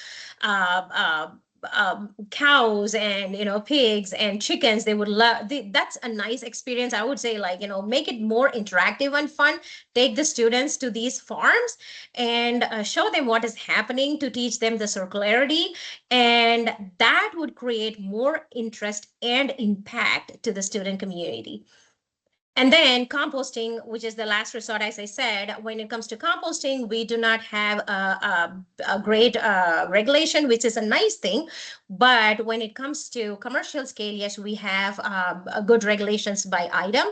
cows and pigs and chickens. They would love that's a nice experience. I would say, like, make it more interactive and fun. Take the students to these farms and show them what is happening, to teach them the circularity, and that would create more interest and impact to the student community. And then composting, which is the last resort, as I said. When it comes to composting, we do not have a great regulation, which is a nice thing. But when it comes to commercial scale, yes, we have good regulations by item.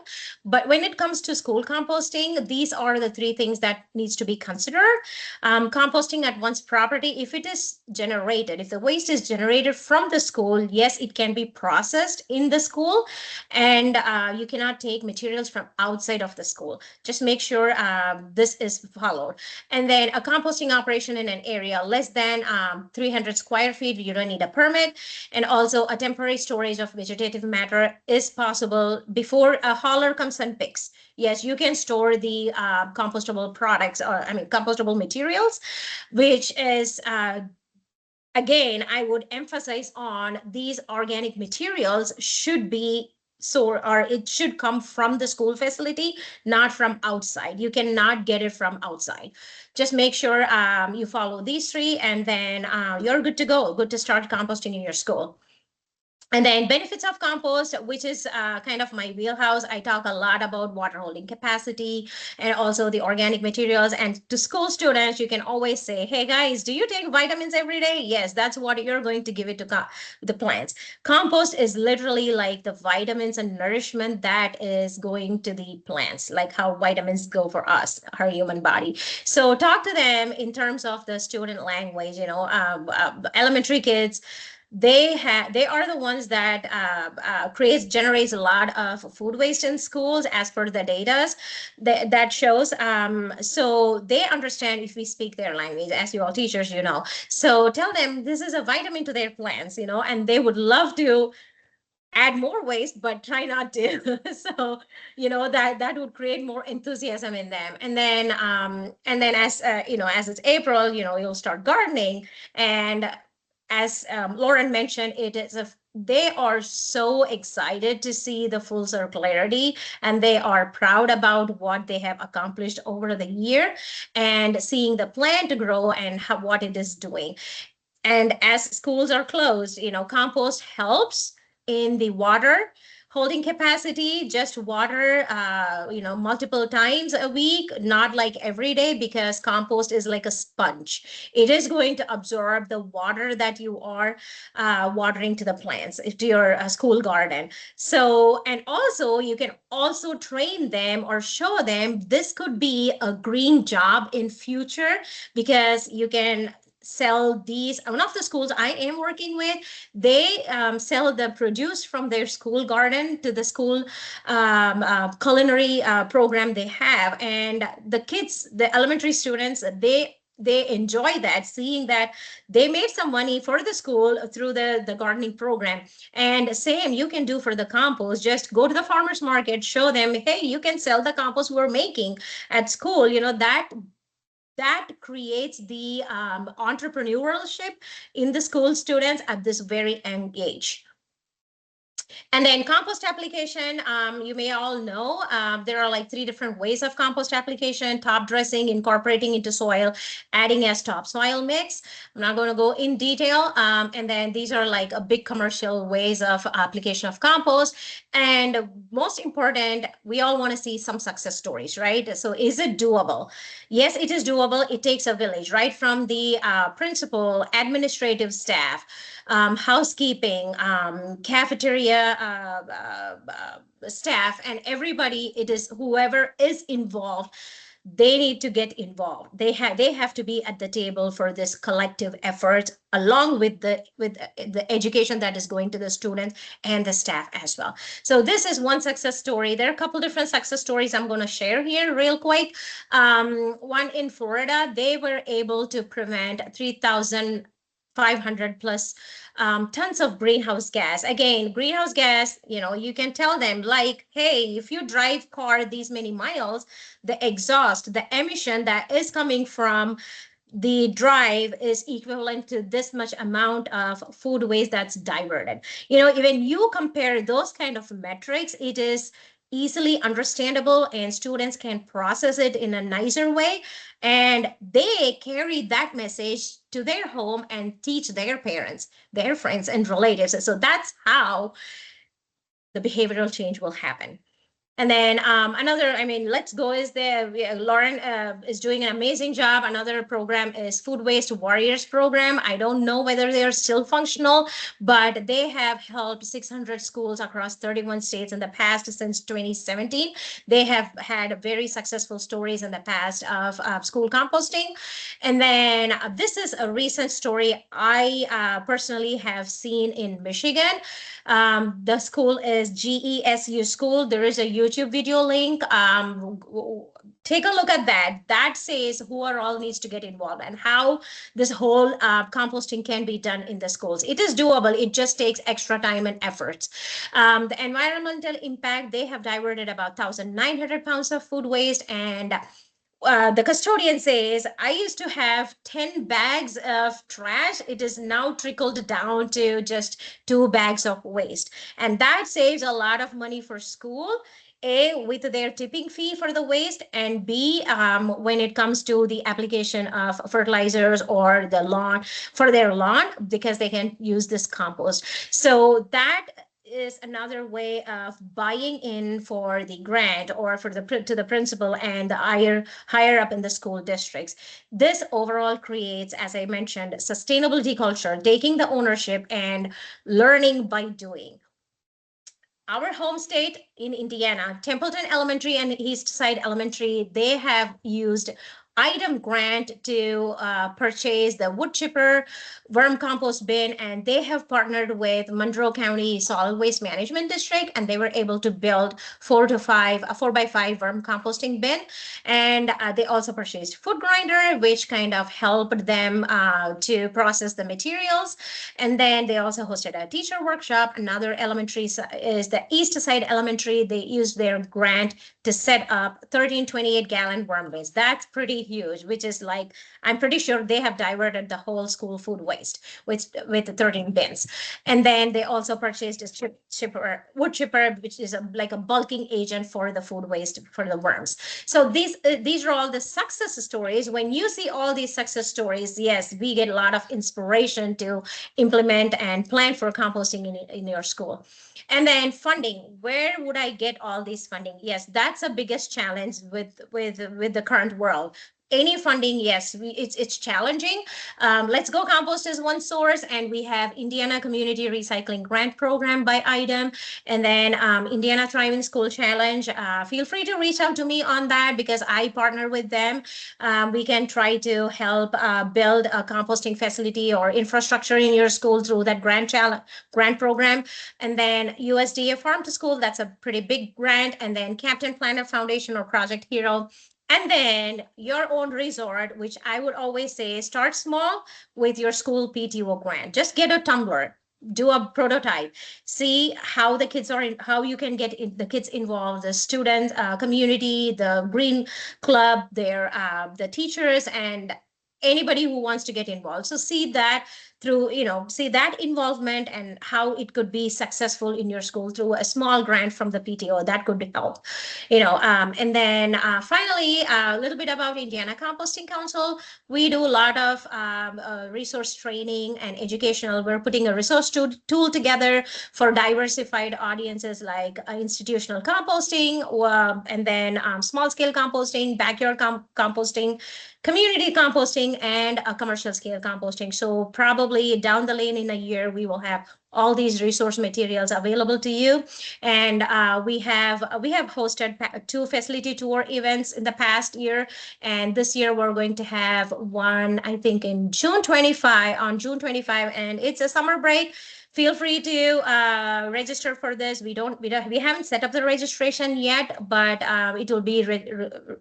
But when it comes to school composting, these are the three things that needs to be considered. Composting at one's property, if it is generated, if the waste is generated from the school, yes, it can be processed in the school, and you cannot take materials from outside of the school. Just make sure this is followed. And then a composting operation in an area less than 300 square feet, you don't need a permit. And also a temporary storage of vegetative matter is possible before a hauler comes and picks. Yes, you can store the compostable products, or compostable materials, which is again, I would emphasize on these organic materials should be or it should come from the school facility, not from outside. You cannot get it from outside. Just make sure you follow these three, and then you're good to go, good to start composting in your school. And then benefits of compost, which is kind of my wheelhouse. I talk a lot about water holding capacity and also the organic materials. And to school students, you can always say, hey guys, do you take vitamins every day? Yes, that's what you're going to give it to the plants. Compost is literally like the vitamins and nourishment that is going to the plants, like how vitamins go for us, our human body. So talk to them in terms of the student language, elementary kids. They are the ones that generates a lot of food waste in schools, as per the data that shows. So they understand if we speak their language, as you all teachers, so tell them this is a vitamin to their plants, and they would love to add more waste, but try not to. So that would create more enthusiasm in them. And then as as it's April, you'll start gardening. And as Lauren mentioned, they are so excited to see the full circularity, and they are proud about what they have accomplished over the year, and seeing the plant grow and what it is doing. And as schools are closed, compost helps in the water holding capacity. Just water multiple times a week, not like every day, because compost is like a sponge. It is going to absorb the water that you are watering to the plants, to your school garden. So, and also you can also train them or show them this could be a green job in future, because you can sell these. One of the schools I am working with, they sell the produce from their school garden to the school culinary program they have. And the kids, the elementary students, they enjoy that, seeing that they made some money for the school through the gardening program. And same you can do for the compost. Just go to the farmers market, show them, hey, you can sell the compost we're making at school. That creates the entrepreneurship in the school students at this very young age. And then compost application, you may all know, there are like 3 different ways of compost application: top dressing, incorporating into soil, adding as topsoil mix. I'm not going to go in detail. And then these are like a big commercial ways of application of compost. And most important, we all want to see some success stories, right? So is it doable? Yes, it is doable. It takes a village, right? From the principal, administrative staff, housekeeping, cafeteria staff, and everybody. It is whoever is involved. they need to get involved. They have to be at the table for this collective effort, along with the education that is going to the students and the staff as well. So this is one success story. There are a couple different success stories I'm going to share here real quick. One in Florida, they were able to prevent 3,500 plus tons of greenhouse gas. Again, greenhouse gas, you can tell them like, hey, if you drive car these many miles, the exhaust, the emission that is coming from the drive is equivalent to this much amount of food waste that's diverted. Even you compare those kind of metrics, it is easily understandable and students can process it in a nicer way, and they carry that message to their home and teach their parents, their friends and relatives. So that's how the behavioral change will happen. And then another, Let's Go is there. Lauren is doing an amazing job. Another program is Food Waste Warriors program. I don't know whether they are still functional, but they have helped 600 schools across 31 states in the past since 2017. They have had very successful stories in the past of school composting. And then this is a recent story I personally have seen in Michigan. The school is GESU School. There is a YouTube video link. Take a look at that. That says who are all needs to get involved and how this whole composting can be done in the schools. It is doable. It just takes extra time and efforts. The environmental impact, they have diverted about 1,900 pounds of food waste, and the custodian says, I used to have 10 bags of trash. It is now trickled down to just 2 bags of waste. And that saves a lot of money for school. A, with their tipping fee for the waste, and B, when it comes to the application of fertilizers or the lawn for their lawn, because they can use this compost. So that is another way of buying in for the grant or for to the principal and the higher up in the school districts. This overall creates, as I mentioned, sustainability culture, taking the ownership and learning by doing. Our home state in Indiana, Templeton Elementary and East Side Elementary, they have used item grant to purchase the wood chipper, worm compost bin, and they have partnered with Monroe County Solid Waste Management District, and they were able to build 4 by 5 worm composting bin. And they also purchased food grinder, which kind of helped them to process the materials. And then they also hosted a teacher workshop. Another elementary is the East Side Elementary. They used their grant to set up 1328-gallon worm bins. That's pretty huge, which is like, I'm pretty sure they have diverted the whole school food waste with the 13 bins. And then they also purchased a wood chipper, which is like a bulking agent for the food waste for the worms. So these are all the success stories. When you see all these success stories, yes, we get a lot of inspiration to implement and plan for composting in your school. And then funding, where would I get all this funding? Yes, that's the biggest challenge with the current world. Any funding, yes, it's challenging. Let's Go Compost is one source, and we have Indiana Community Recycling Grant Program by IDEM, and then Indiana Thriving School Challenge. Feel free to reach out to me on that because I partner with them. We can try to help build a composting facility or infrastructure in your school through that grant program. And then USDA Farm to School, that's a pretty big grant. And then Captain Planet Foundation or Project Hero. And then your own resort, which I would always say, start small with your school PTO grant. Just get a tumbler, do a prototype, see how the kids are, how you can get the kids involved, the students, community, the green club, the teachers, and anybody who wants to get involved. So see that through, see that involvement and how it could be successful in your school through a small grant from the PTO. That could help, and then finally, a little bit about Indiana Composting Council. We do a lot of resource training and educational. We're putting a resource tool together for diversified audiences like institutional composting, and then small scale composting, backyard composting, community composting, and commercial scale composting. So probably probably down the lane in a year, we will have all these resource materials available to you. And we have hosted 2 facility tour events in the past year, and this year we're going to have one, I think, in June 25, and it's a summer break. Feel free to register for this. We haven't set up the registration yet, but it will be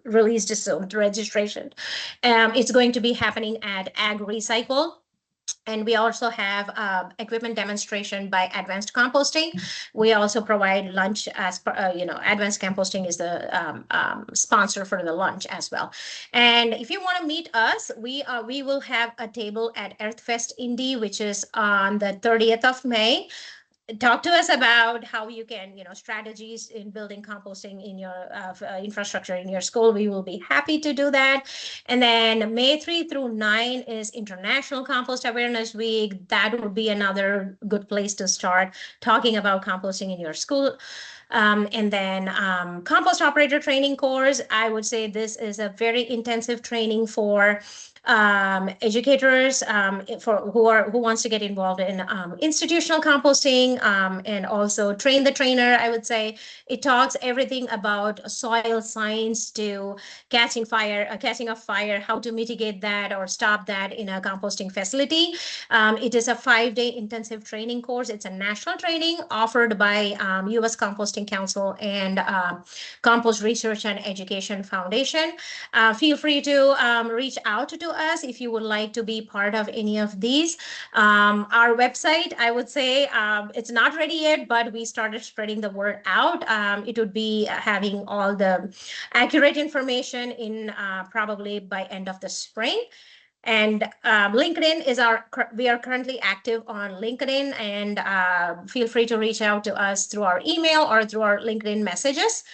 released soon. The registration. It's going to be happening at Ag Recycle. And we also have equipment demonstration by Advanced Composting. We also provide lunch as Advanced Composting is the sponsor for the lunch as well. And if you want to meet us, we will have a table at Earthfest Indy, which is on the 30th of May. Talk to us about how you can, strategies in building composting in your infrastructure in your school. We will be happy to do that. And then May 3 through 9 is International Compost Awareness Week. That would be another good place to start talking about composting in your school. And then compost operator training course. I would say this is a very intensive training for educators who wants to get involved in institutional composting, and also train the trainer. I would say it talks everything about soil science to catching of fire, how to mitigate that or stop that in a composting facility. It is a 5-day intensive training course. It's a national training offered by U.S. Composting Council and Compost Research and Education Foundation. Feel free to reach out to us if you would like to be part of any of these. Our website, I would say, it's not ready yet, but we started spreading the word out. It would be having all the accurate information in probably by end of the spring. And LinkedIn is we are currently active on LinkedIn, and feel free to reach out to us through our email or through our LinkedIn messages.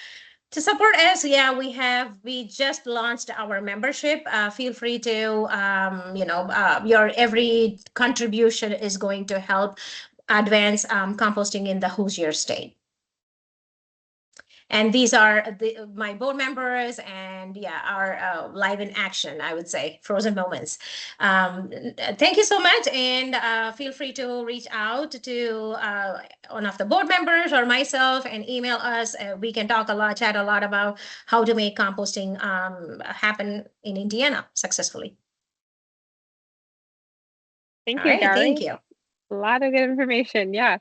To support us, we just launched our membership. Feel free to, your every contribution is going to help advance composting in the Hoosier state. And these are my board members, and our live in action, I would say, frozen moments. Thank you so much, and feel free to reach out to one of the board members or myself and email us. We can chat a lot about how to make composting happen in Indiana successfully. Thank you, Gauri. Thank you. A lot of good information. Yeah.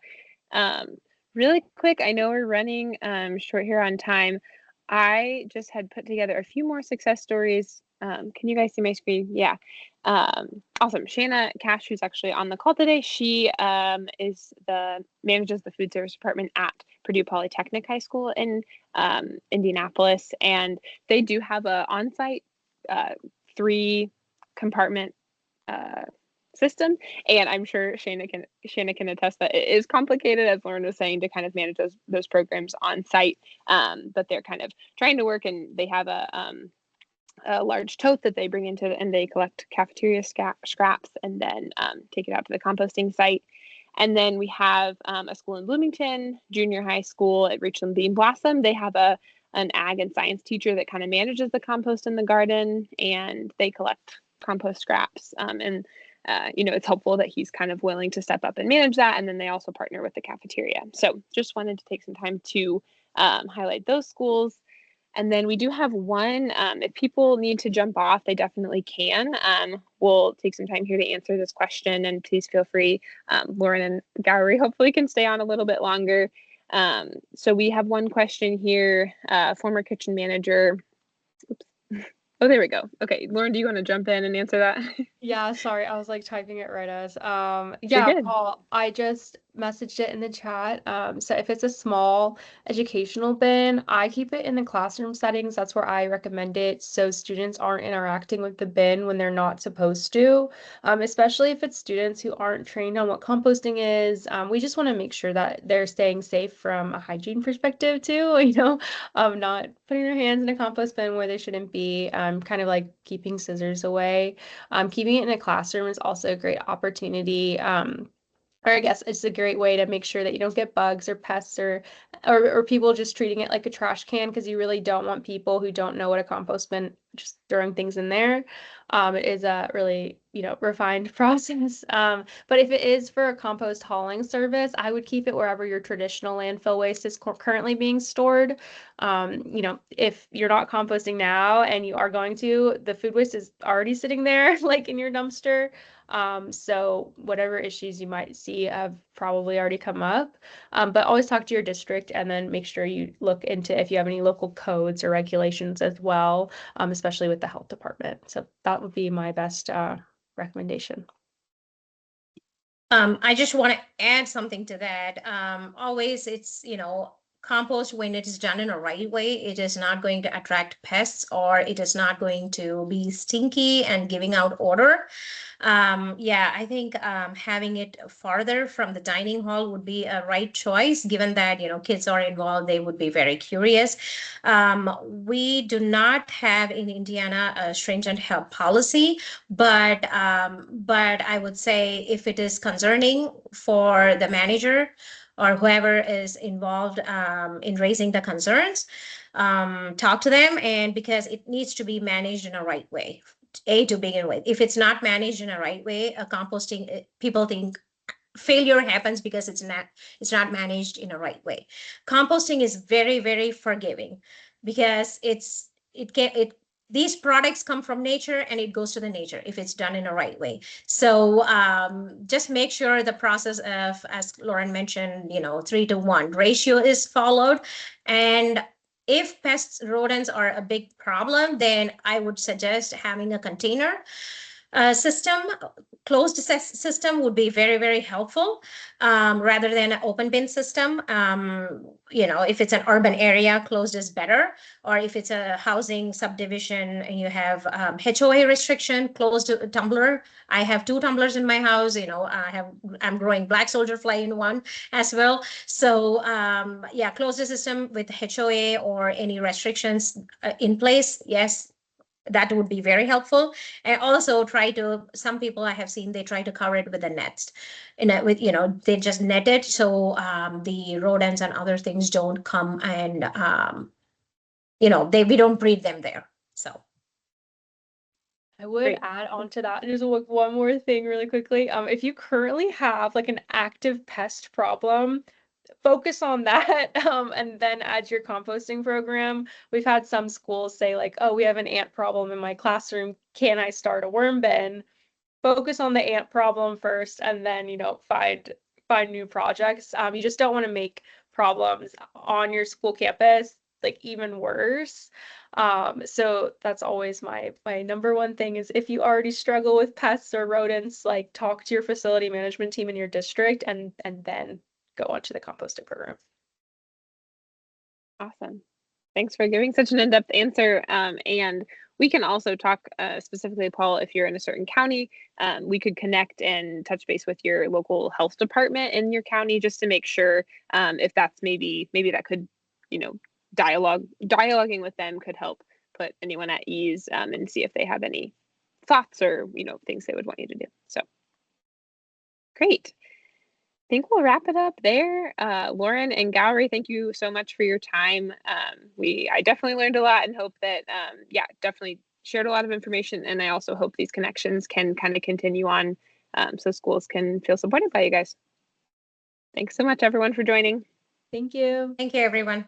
Really quick, I know we're running short here on time. I just had put together a few more success stories. Can you guys see my screen? Yeah. Awesome. Shanna Cash, who's actually on the call today, she manages the food service department at Purdue Polytechnic High School in Indianapolis, and they do have a on-site 3-compartment system, and I'm sure Shanna can attest that it is complicated, as Lauren was saying, to kind of manage those programs on site. But they're kind of trying to work, and they have a large tote that they bring into, and they collect cafeteria scraps and then take it out to the composting site. And then we have a school in Bloomington, junior high school at Richland Bean Blossom. They have an ag and science teacher that kind of manages the compost in the garden, and they collect compost scraps. And it's helpful that he's kind of willing to step up and manage that. And then they also partner with the cafeteria. So just wanted to take some time to highlight those schools. And then we do have one, if people need to jump off, they definitely can. We'll take some time here to answer this question, and please feel free. Lauren and Gauri hopefully can stay on a little bit longer. So we have one question here, former kitchen manager. Oops. Oh, there we go. Okay, Lauren, do you want to jump in and answer that? Yeah, sorry, I was like typing it right as. Good. Paul, I just messaged it in the chat. So if it's a small educational bin, I keep it in the classroom settings. That's where I recommend it, so students aren't interacting with the bin when they're not supposed to. Especially if it's students who aren't trained on what composting is. We just want to make sure that they're staying safe from a hygiene perspective too, not putting their hands in a compost bin where they shouldn't be, kind of like keeping scissors away. Keeping it in a classroom is also a great opportunity Or I guess it's a great way to make sure that you don't get bugs or pests or people just treating it like a trash can, because you really don't want people who don't know what a compost bin just throwing things in there. It is a really, refined process. But if it is for a compost hauling service, I would keep it wherever your traditional landfill waste is currently being stored. If you're not composting now and you are going to, the food waste is already sitting there, like in your dumpster. So whatever issues you might see have probably already come up. But always talk to your district and then make sure you look into if you have any local codes or regulations as well, especially with the health department. So that would be my best recommendation. I just want to add something to that. Always it's, compost, when it is done in a right way, it is not going to attract pests, or it is not going to be stinky and giving out odor. Yeah, I think having it farther from the dining hall would be a right choice, given that, kids are involved, they would be very curious. We do not have in Indiana a stringent health policy, but I would say if it is concerning for the manager or whoever is involved in raising the concerns, talk to them, and because it needs to be managed in a right way. To begin with, if it's not managed in a right way, a composting, people think failure happens because it's not managed in a right way. Composting is very, very forgiving, because these products come from nature and it goes to the nature if it's done in a right way. So just make sure the process of, as Lauren mentioned, 3-to-1 ratio is followed. And if pests, rodents are a big problem, then I would suggest having a container system. Closed system would be very, very helpful, rather than an open bin system. If it's an urban area, closed is better. Or if it's a housing subdivision and you have HOA restriction, closed tumbler. I have 2 tumblers in my house. I'm growing black soldier fly in one as well. So yeah, closed system with HOA or any restrictions in place. Yes, that would be very helpful. And also some people I have seen, they try to cover it with a net, they just net it, so the rodents and other things don't come, and we don't breed them there. So I would Great. add on to that just one more thing really quickly. If you currently have like an active pest problem, focus on that, and then add your composting program. We've had some schools say like, oh, we have an ant problem in my classroom. Can I start a worm bin? Focus on the ant problem first, and then, find new projects. You just don't want to make problems on your school campus like even worse. So that's always my number one thing is, if you already struggle with pests or rodents, like talk to your facility management team in your district, and then go on to the composting program. Awesome. Thanks for giving such an in-depth answer. And we can also talk specifically, Paul, if you're in a certain county, we could connect and touch base with your local health department in your county just to make sure if that's maybe that could, dialoguing with them could help put anyone at ease, and see if they have any thoughts or, things they would want you to do. So great. I think we'll wrap it up there. Lauren and Gallery, thank you so much for your time. I definitely learned a lot and hope that, definitely shared a lot of information. And I also hope these connections can kind of continue on, so schools can feel supported by you guys. Thanks so much, everyone, for joining. Thank you. thank you, everyone.